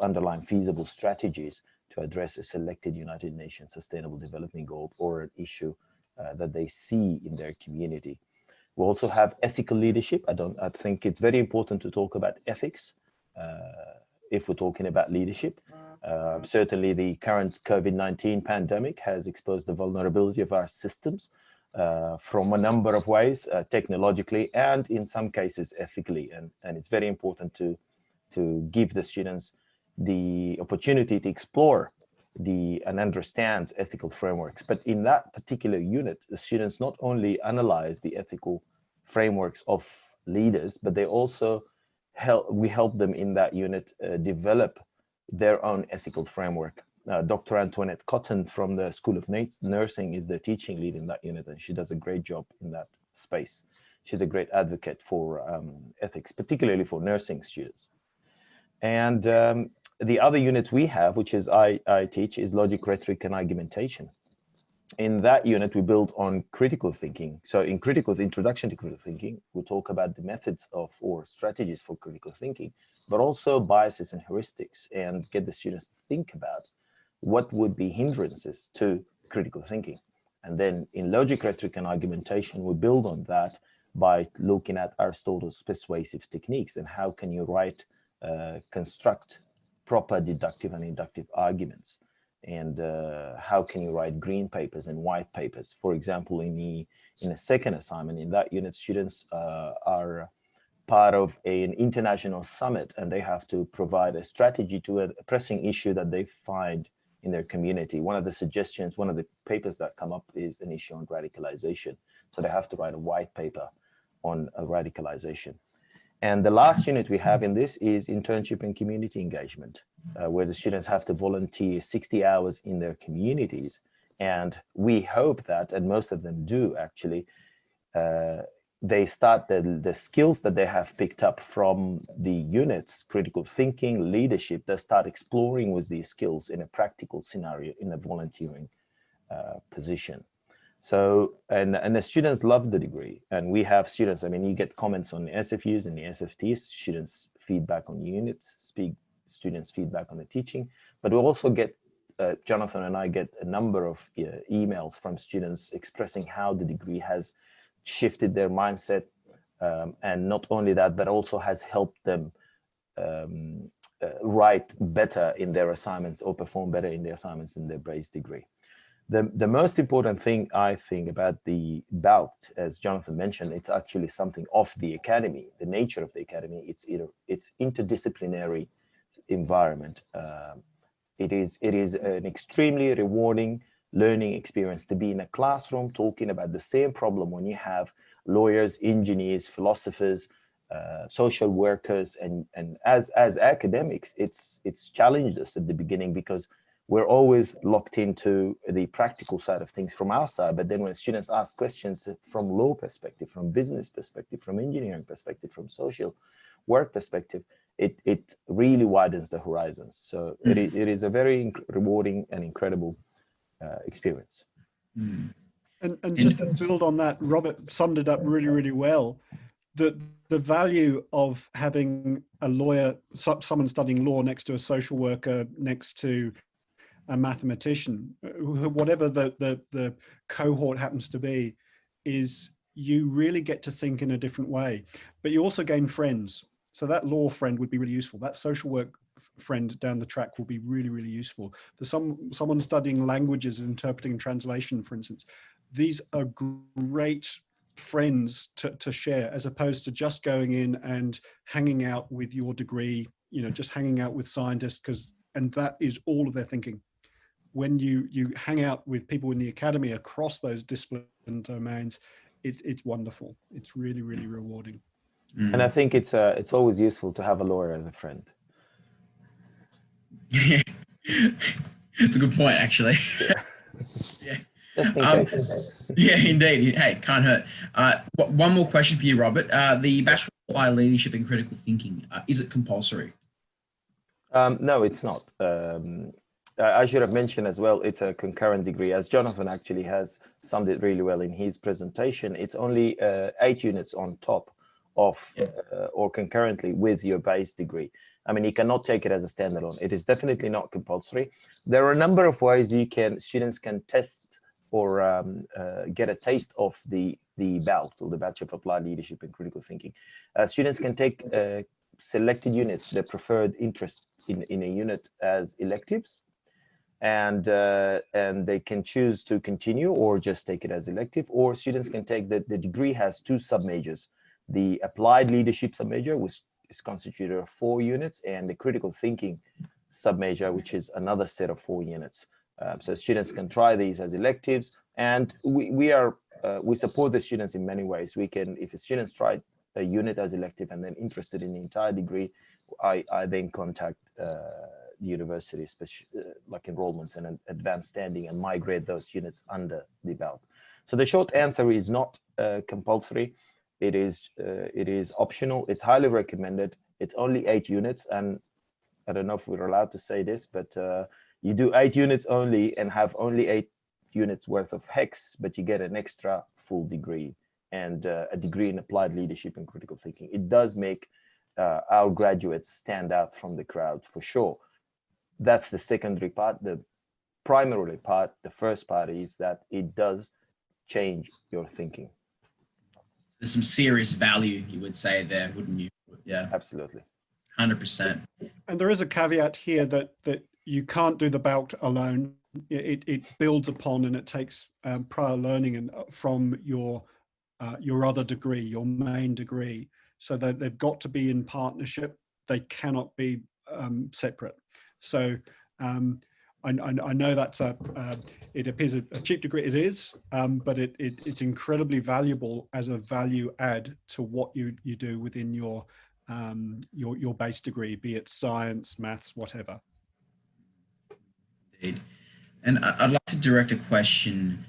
underlying feasible strategies to address a selected United Nations Sustainable Development Goal or an issue that they see in their community. We also have ethical leadership. I think it's very important to talk about ethics if we're talking about leadership. Certainly the current COVID-19 pandemic has exposed the vulnerability of our systems from a number of ways, technologically and in some cases ethically. And it's very important to give the students the opportunity to explore and understand ethical frameworks. But in that particular unit, the students not only analyze the ethical frameworks of leaders, but they also we help them in that unit develop their own ethical framework. Dr. Antoinette Cotton from the School of Nursing is the teaching lead in that unit, and she does a great job in that space. She's a great advocate for ethics, particularly for nursing students. And the other units we have, which is I teach, is logic, rhetoric, and argumentation. In that unit, we build on critical thinking. So in introduction to critical thinking, we talk about the methods or strategies for critical thinking, but also biases and heuristics, and get the students to think about what would be hindrances to critical thinking. And then in logic, rhetoric, and argumentation, we build on that by looking at Aristotle's persuasive techniques and how can you construct proper deductive and inductive arguments. And how can you write green papers and white papers? For example, in the second assignment, in that unit, students are part of an international summit, and they have to provide a strategy to a pressing issue that they find in their community. One of the suggestions, one of the papers that come up is an issue on radicalization. So they have to write a white paper on radicalization. And the last unit we have in this is internship and community engagement, where the students have to volunteer 60 hours in their communities And we hope that, and most of them do actually, they start the skills that they have picked up from the units, critical thinking, leadership, they start exploring with these skills in a practical scenario, in a volunteering position. So, and the students love the degree, and we have students, I mean, you get comments on the SFUs and the SFTs, students feedback on units, students feedback on the teaching, but we also get, Jonathan and I get a number of emails from students expressing how the degree has shifted their mindset, and not only that, but also has helped them write better in their assignments or perform better in their assignments in their base degree. The most important thing I think about the BALT, as Jonathan mentioned, it's actually something of the academy, the nature of the academy. It's interdisciplinary environment. It is an extremely rewarding learning experience to be in a classroom talking about the same problem when you have lawyers, engineers, philosophers, social workers, and as academics, it's challenged us at the beginning because we're always locked into the practical side of things from our side. But then when students ask questions from law perspective, from business perspective, from engineering perspective, from social work perspective, it really widens the horizons. So it is a very rewarding and incredible experience. And just to build on that, Robert summed it up really, really well. The value of having a lawyer, someone studying law next to a social worker, next to a mathematician, whatever the cohort happens to be, is you really get to think in a different way, but you also gain friends. So that law friend would be really useful. That social work friend down the track will be really, really useful. For someone studying languages and interpreting and translation, for instance, these are great friends to share, as opposed to just going in and hanging out with your degree, just hanging out with scientists, and that is all of their thinking. When you hang out with people in the academy across those discipline domains, it's wonderful. It's really, really rewarding. And I think it's always useful to have a lawyer as a friend. It's a good point, actually. Yeah. Just in case. Yeah, indeed. Hey, can't hurt. One more question for you, Robert. The Bachelor of Applied Leadership and Critical Thinking, is it compulsory? No, it's not. I should have mentioned as well, it's a concurrent degree. As Jonathan actually has summed it really well in his presentation, it's only 8 units on top of or concurrently with your base degree. I mean, you cannot take it as a standalone. It is definitely not compulsory. There are a number of ways students can test or get a taste of the BALT, or the Bachelor of Applied Leadership and Critical Thinking. Students can take selected units, their preferred interest in a unit, as electives. And they can choose to continue or just take it as elective, or students can take the degree has 2 submajors: the Applied Leadership submajor, which is constituted of 4 units, and the Critical Thinking submajor, which is another set of 4 units. So students can try these as electives, and we support the students in many ways. We can, if a student's tried a unit as elective and then interested in the entire degree, I then contact university, like enrollments and advanced standing, and migrate those units under the BALT. So the short answer is not compulsory. It is optional. It's highly recommended. It's only 8 units, and I don't know if we're allowed to say this, but you do 8 units only and have only 8 units worth of HECS, but you get an extra full degree and a degree in applied leadership and critical thinking. It does make our graduates stand out from the crowd, for sure. That's the secondary part. The primary part, the first part, is that it does change your thinking. There's some serious value, you would say, there, wouldn't you? Yeah, absolutely. 100%. And there is a caveat here that you can't do the BALT alone. It builds upon and it takes prior learning and from your other degree, your main degree. So that they've got to be in partnership. They cannot be separate. So I know that's it appears a cheap degree. It is, but it's incredibly valuable as a value add to what you do within your base degree, be it science, maths, whatever. Indeed. And I'd like to direct a question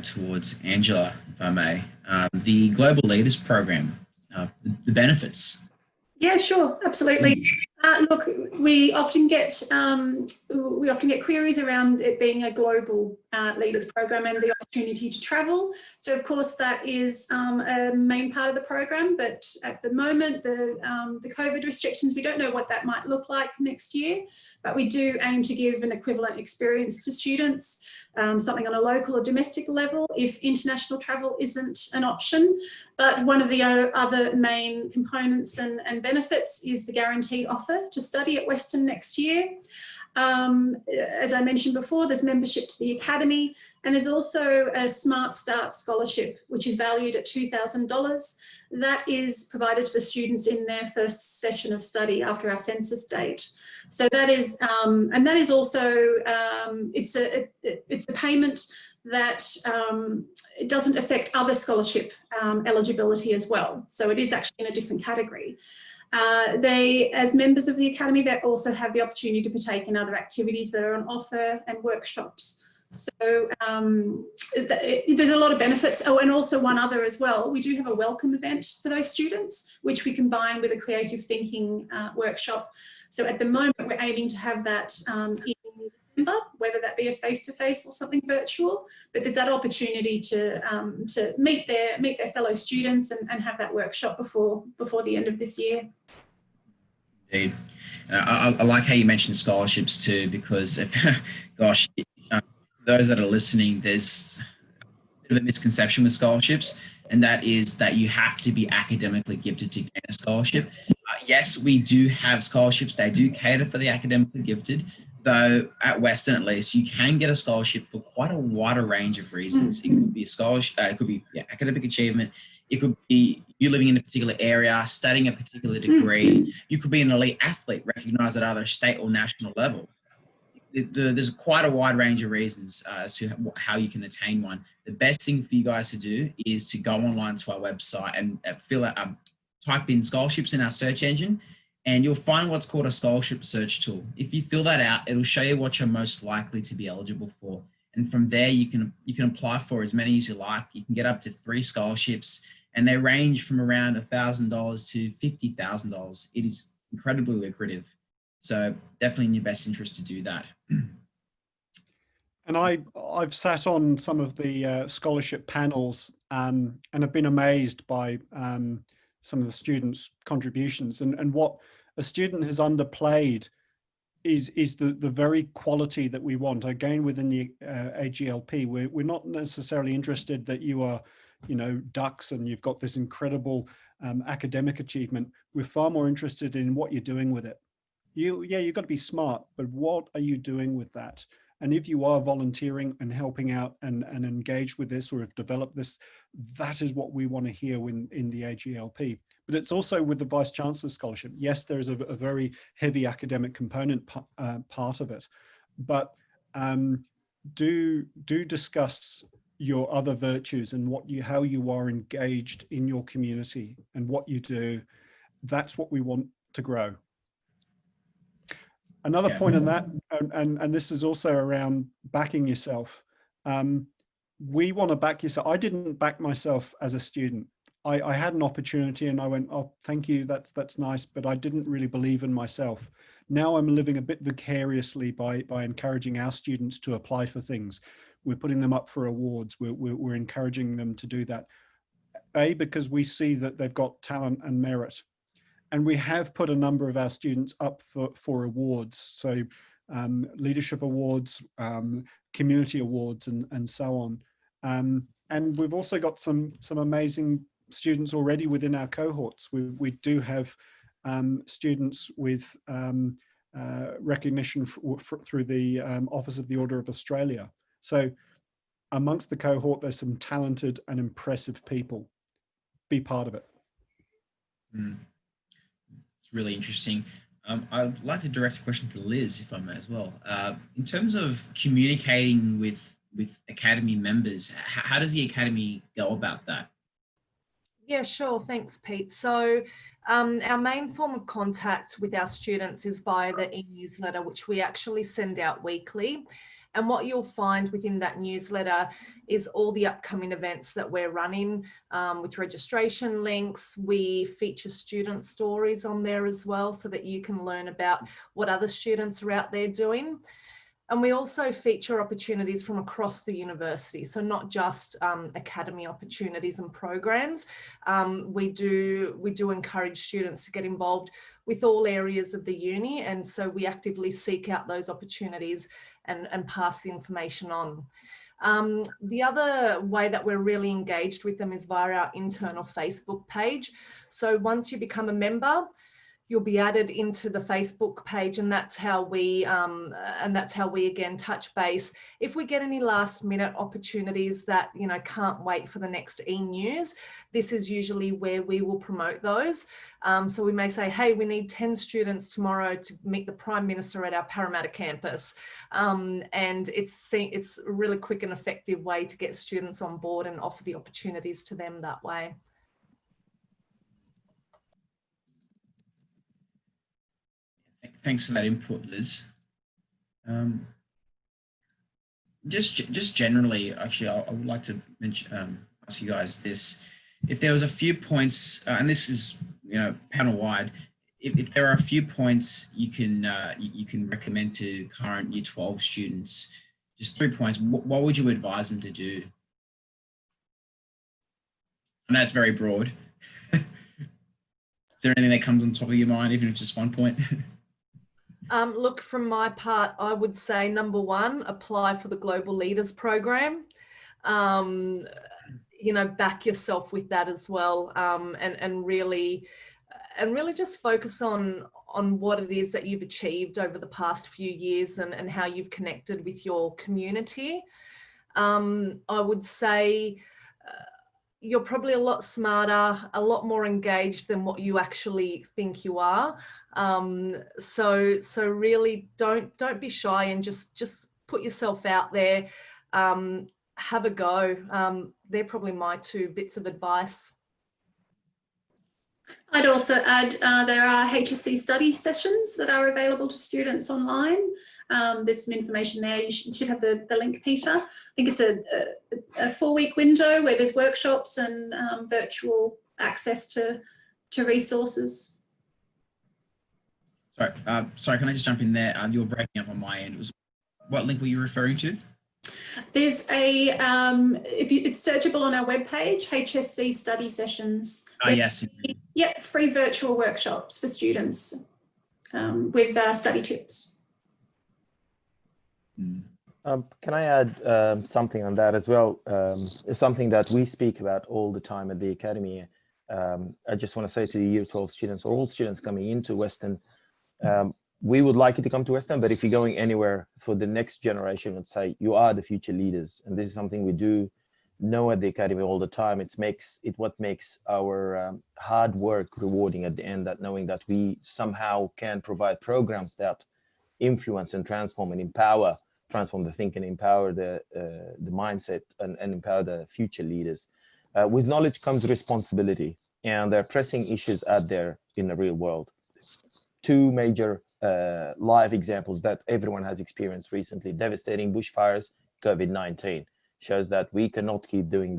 towards Angela, if I may. The Global Leaders Program, the benefits. Yeah, sure, absolutely. Look, we often get queries around it being a global leaders program and the opportunity to travel. So, of course, that is a main part of the program. But at the moment, the COVID restrictions, we don't know what that might look like next year. But we do aim to give an equivalent experience to students, something on a local or domestic level, if international travel isn't an option. But one of the other main components and benefits is the guaranteed offer to study at Western next year. As I mentioned before, there's membership to the Academy, and there's also a Smart Start scholarship, which is valued at $2,000. That is provided to the students in their first session of study after our census date. So that is, and that is also, it's a payment that it doesn't affect other scholarship eligibility as well. So it is actually in a different category. They, as members of the Academy, they also have the opportunity to partake in other activities that are on offer and workshops. So there's a lot of benefits. Oh, and also one other as well. We do have a welcome event for those students, which we combine with a creative thinking workshop. So at the moment, we're aiming to have that in December, whether that be a face-to-face or something virtual. But there's that opportunity to meet their fellow students and have that workshop before the end of this year. Indeed. I like how you mentioned scholarships too, because if, gosh, those that are listening, there's a bit of a misconception with scholarships, and that is that you have to be academically gifted to gain a scholarship. Yes, we do have scholarships. They do cater for the academically gifted, though at Western at least, you can get a scholarship for quite a wider range of reasons. It could be a scholarship, it could be academic achievement, it could be you living in a particular area, studying a particular degree, you could be an elite athlete recognized at either state or national level. There's quite a wide range of reasons as to how you can attain one. The best thing for you guys to do is to go online to our website and type in scholarships in our search engine, and you'll find what's called a scholarship search tool. If you fill that out, it'll show you what you're most likely to be eligible for. And from there, you can apply for as many as you like. You can get up to 3 scholarships, and they range from around $1,000 to $50,000. It is incredibly lucrative. So definitely in your best interest to do that. And I've sat on some of the scholarship panels and have been amazed by some of the students' contributions. And what a student has underplayed is the very quality that we want. Again, within the AGLP, we're not necessarily interested that you are, ducks and you've got this incredible academic achievement. We're far more interested in what you're doing with it. You've got to be smart, but what are you doing with that? And if you are volunteering and helping out and engaged with this or have developed this, that is what we want to hear in the AGLP. But it's also with the Vice Chancellor Scholarship. Yes, there is a very heavy academic component part of it, but do discuss your other virtues and how you are engaged in your community and what you do. That's what we want to grow. Another point on that, and this is also around backing yourself. We want to back yourself. I didn't back myself as a student. I had an opportunity and I went, oh, thank you, that's nice, but I didn't really believe in myself. Now I'm living a bit vicariously by encouraging our students to apply for things. We're putting them up for awards. We're encouraging them to do that. Because we see that they've got talent and merit. And we have put a number of our students up for awards. So leadership awards, community awards, and so on. And we've also got some amazing students already within our cohorts. We do have students with recognition through the Office of the Order of Australia. So amongst the cohort, there's some talented and impressive people. Be part of it. It's really interesting. I'd like to direct a question to Liz, if I may as well. In terms of communicating with Academy members, how does the Academy go about that? Yeah, sure. Thanks, Pete. So our main form of contact with our students is via the e-newsletter, which we actually send out weekly. And what you'll find within that newsletter is all the upcoming events that we're running with registration links. We feature student stories on there as well, so that you can learn about what other students are out there doing. And we also feature opportunities from across the university. So not just academy opportunities and programs. We do encourage students to get involved with all areas of the uni. And so we actively seek out those opportunities and pass the information on. The other way that we're really engaged with them is via our internal Facebook page. So once you become a member, you'll be added into the Facebook page, and that's how we again touch base. If we get any last minute opportunities that, you know, can't wait for the next e-news, this is usually where we will promote those. So we may say, hey, we need 10 students tomorrow to meet the Prime Minister at our Parramatta campus. And it's a really quick and effective way to get students on board and offer the opportunities to them that way. Thanks for that input, Liz. Just generally, actually, I would like to mention, ask you guys this: if there was a few points, and this is, you know, panel wide, if there are a few points you can recommend to current Year 12 students, just 3 points, what would you advise them to do? I know it's very broad. Is there anything that comes on top of your mind, even if it's just 1 point? Look, from my part, I would say number one, apply for the Global Leaders Program. You know, back yourself with that as well, and really just focus on what it is that you've achieved over the past few years and how you've connected with your community. I would say you're probably a lot smarter, a lot more engaged than what you actually think you are. So really don't be shy, and just put yourself out there. Have a go. They're probably my 2 bits of advice. I'd also add there are HSC study sessions that are available to students online. There's some information there. You should have the link, Peter. I think it's a 4-week window where there's workshops and virtual access to resources. Sorry, can I just jump in there? You're breaking up on my end. What link were you referring to? There's a, it's searchable on our webpage, HSC study sessions. Yes. Yeah, free virtual workshops for students with study tips. Can I add something on that as well? It's something that we speak about all the time at the Academy. I just want to say to the Year 12 students, or all students coming into Western, we would like you to come to Western, but if you're going anywhere for the next generation, let's say, you are the future leaders. And this is something we do know at the Academy all the time. It what makes our hard work rewarding at the end, that knowing that we somehow can provide programs that influence and transform and transform the thinking, empower the mindset, and empower the future leaders. With knowledge comes responsibility, and there are pressing issues out there in the real world. 2 major live examples that everyone has experienced recently: devastating bushfires, COVID-19, shows that we cannot keep doing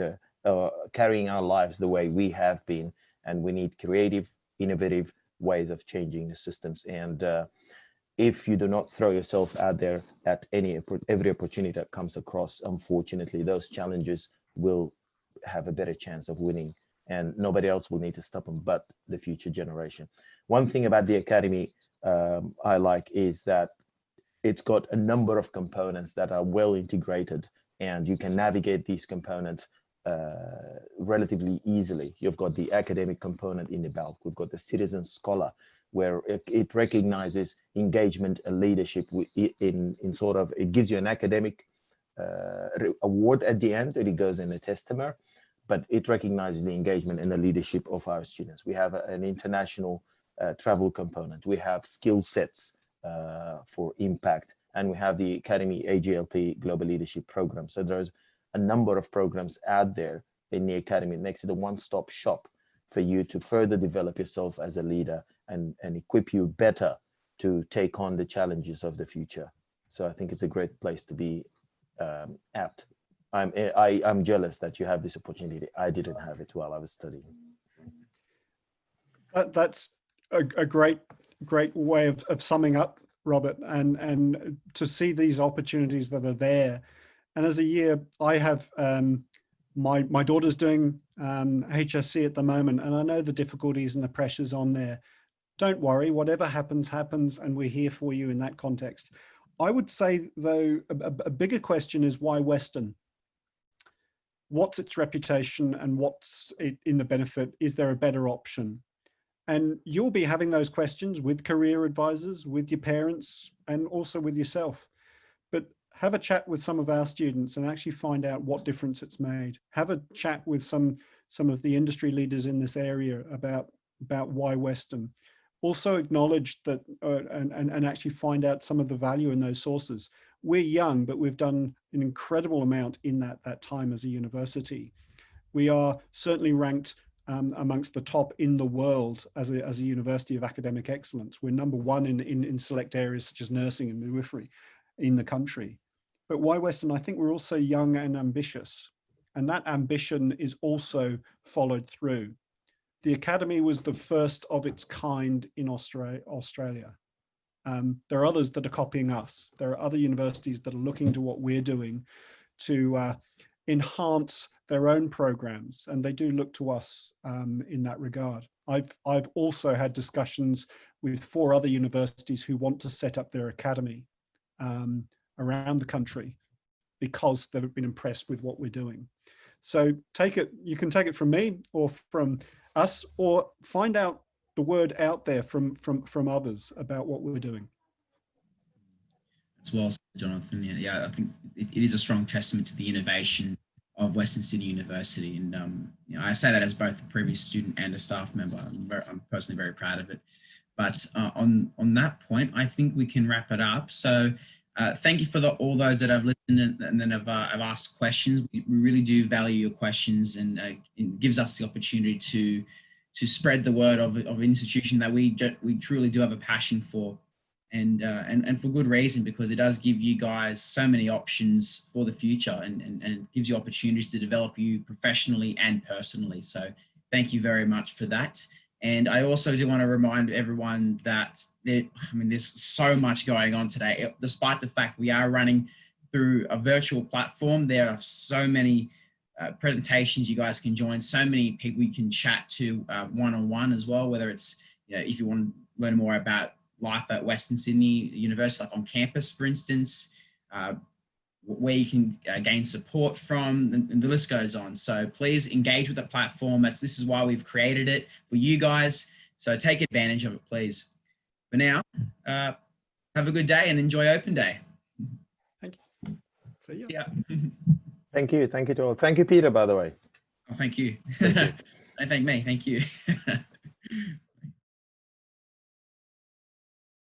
carrying our lives the way we have been, and we need creative, innovative ways of changing the systems. And if you do not throw yourself out there at every opportunity that comes across, unfortunately, those challenges will have a better chance of winning, and nobody else will need to stop them but the future generation. One thing about the Academy I like is that it's got a number of components that are well integrated, and you can navigate these components relatively easily. You've got the academic component in the bulk. We've got the citizen scholar, where it recognizes engagement and leadership in sort of, it gives you an academic award at the end, and it goes in a testament, but it recognizes the engagement and the leadership of our students. We have an international travel component. We have skill sets for impact, and we have the Academy AGLP Global Leadership Program. So there's a number of programs out there in the Academy. It makes it a one-stop shop for you to further develop yourself as a leader and equip you better to take on the challenges of the future. So I think it's a great place to be at. I'm jealous that you have this opportunity. I didn't have it while I was studying. That's a great way of summing up, Robert, and to see these opportunities that are there. And as a year, I have my daughter's doing HSC at the moment, and I know the difficulties and the pressures on there. Don't worry, whatever happens, happens, and we're here for you in that context. I would say, though, a bigger question is why Western? What's its reputation and what's it in the benefit? Is there a better option? And you'll be having those questions with career advisors, with your parents, and also with yourself. But have a chat with some of our students and actually find out what difference it's made. Have a chat with some of the industry leaders in this area about why Western. Also acknowledge that and actually find out some of the value in those sources. We're young, but we've done an incredible amount in that time as a university. We are certainly ranked amongst the top in the world as a university of academic excellence. We're number one in select areas such as nursing and midwifery in the country. But why Western? I think we're also young and ambitious, and that ambition is also followed through. The Academy was the first of its kind in Australia. There are others that are copying us. There are other universities that are looking to what we're doing to enhance their own programs, and they do look to us in that regard. I've also had discussions with 4 other universities who want to set up their academy around the country because they've been impressed with what we're doing. So you can take it from me or from us, or find out the word out there from others about what we're doing. That's well said, Jonathan. Yeah, I think it is a strong testament to the innovation of Western Sydney University. And I say that as both a previous student and a staff member. I'm personally very proud of it. But on that point, I think we can wrap it up. So thank you for all those that have listened and then have asked questions. We really do value your questions, and it gives us the opportunity to spread the word of an institution that we truly do have a passion for, and for good reason, because it does give you guys so many options for the future, and gives you opportunities to develop you professionally and personally. So thank you very much for that. And I also do want to remind everyone that there's so much going on today. Despite the fact we are running through a virtual platform, there are so many presentations you guys can join, so many people you can chat to one-on-one as well, whether it's, if you want to learn more about life at Western Sydney University, like on campus, for instance, where you can gain support from, and the list goes on. So please engage with the platform. This is why we've created it for you guys. So take advantage of it, please. For now, have a good day and enjoy Open Day. Thank you. See ya. Yeah. Thank you to all. Thank you, Peter, by the way. Oh, thank you. Thank you. Don't thank me. Thank you.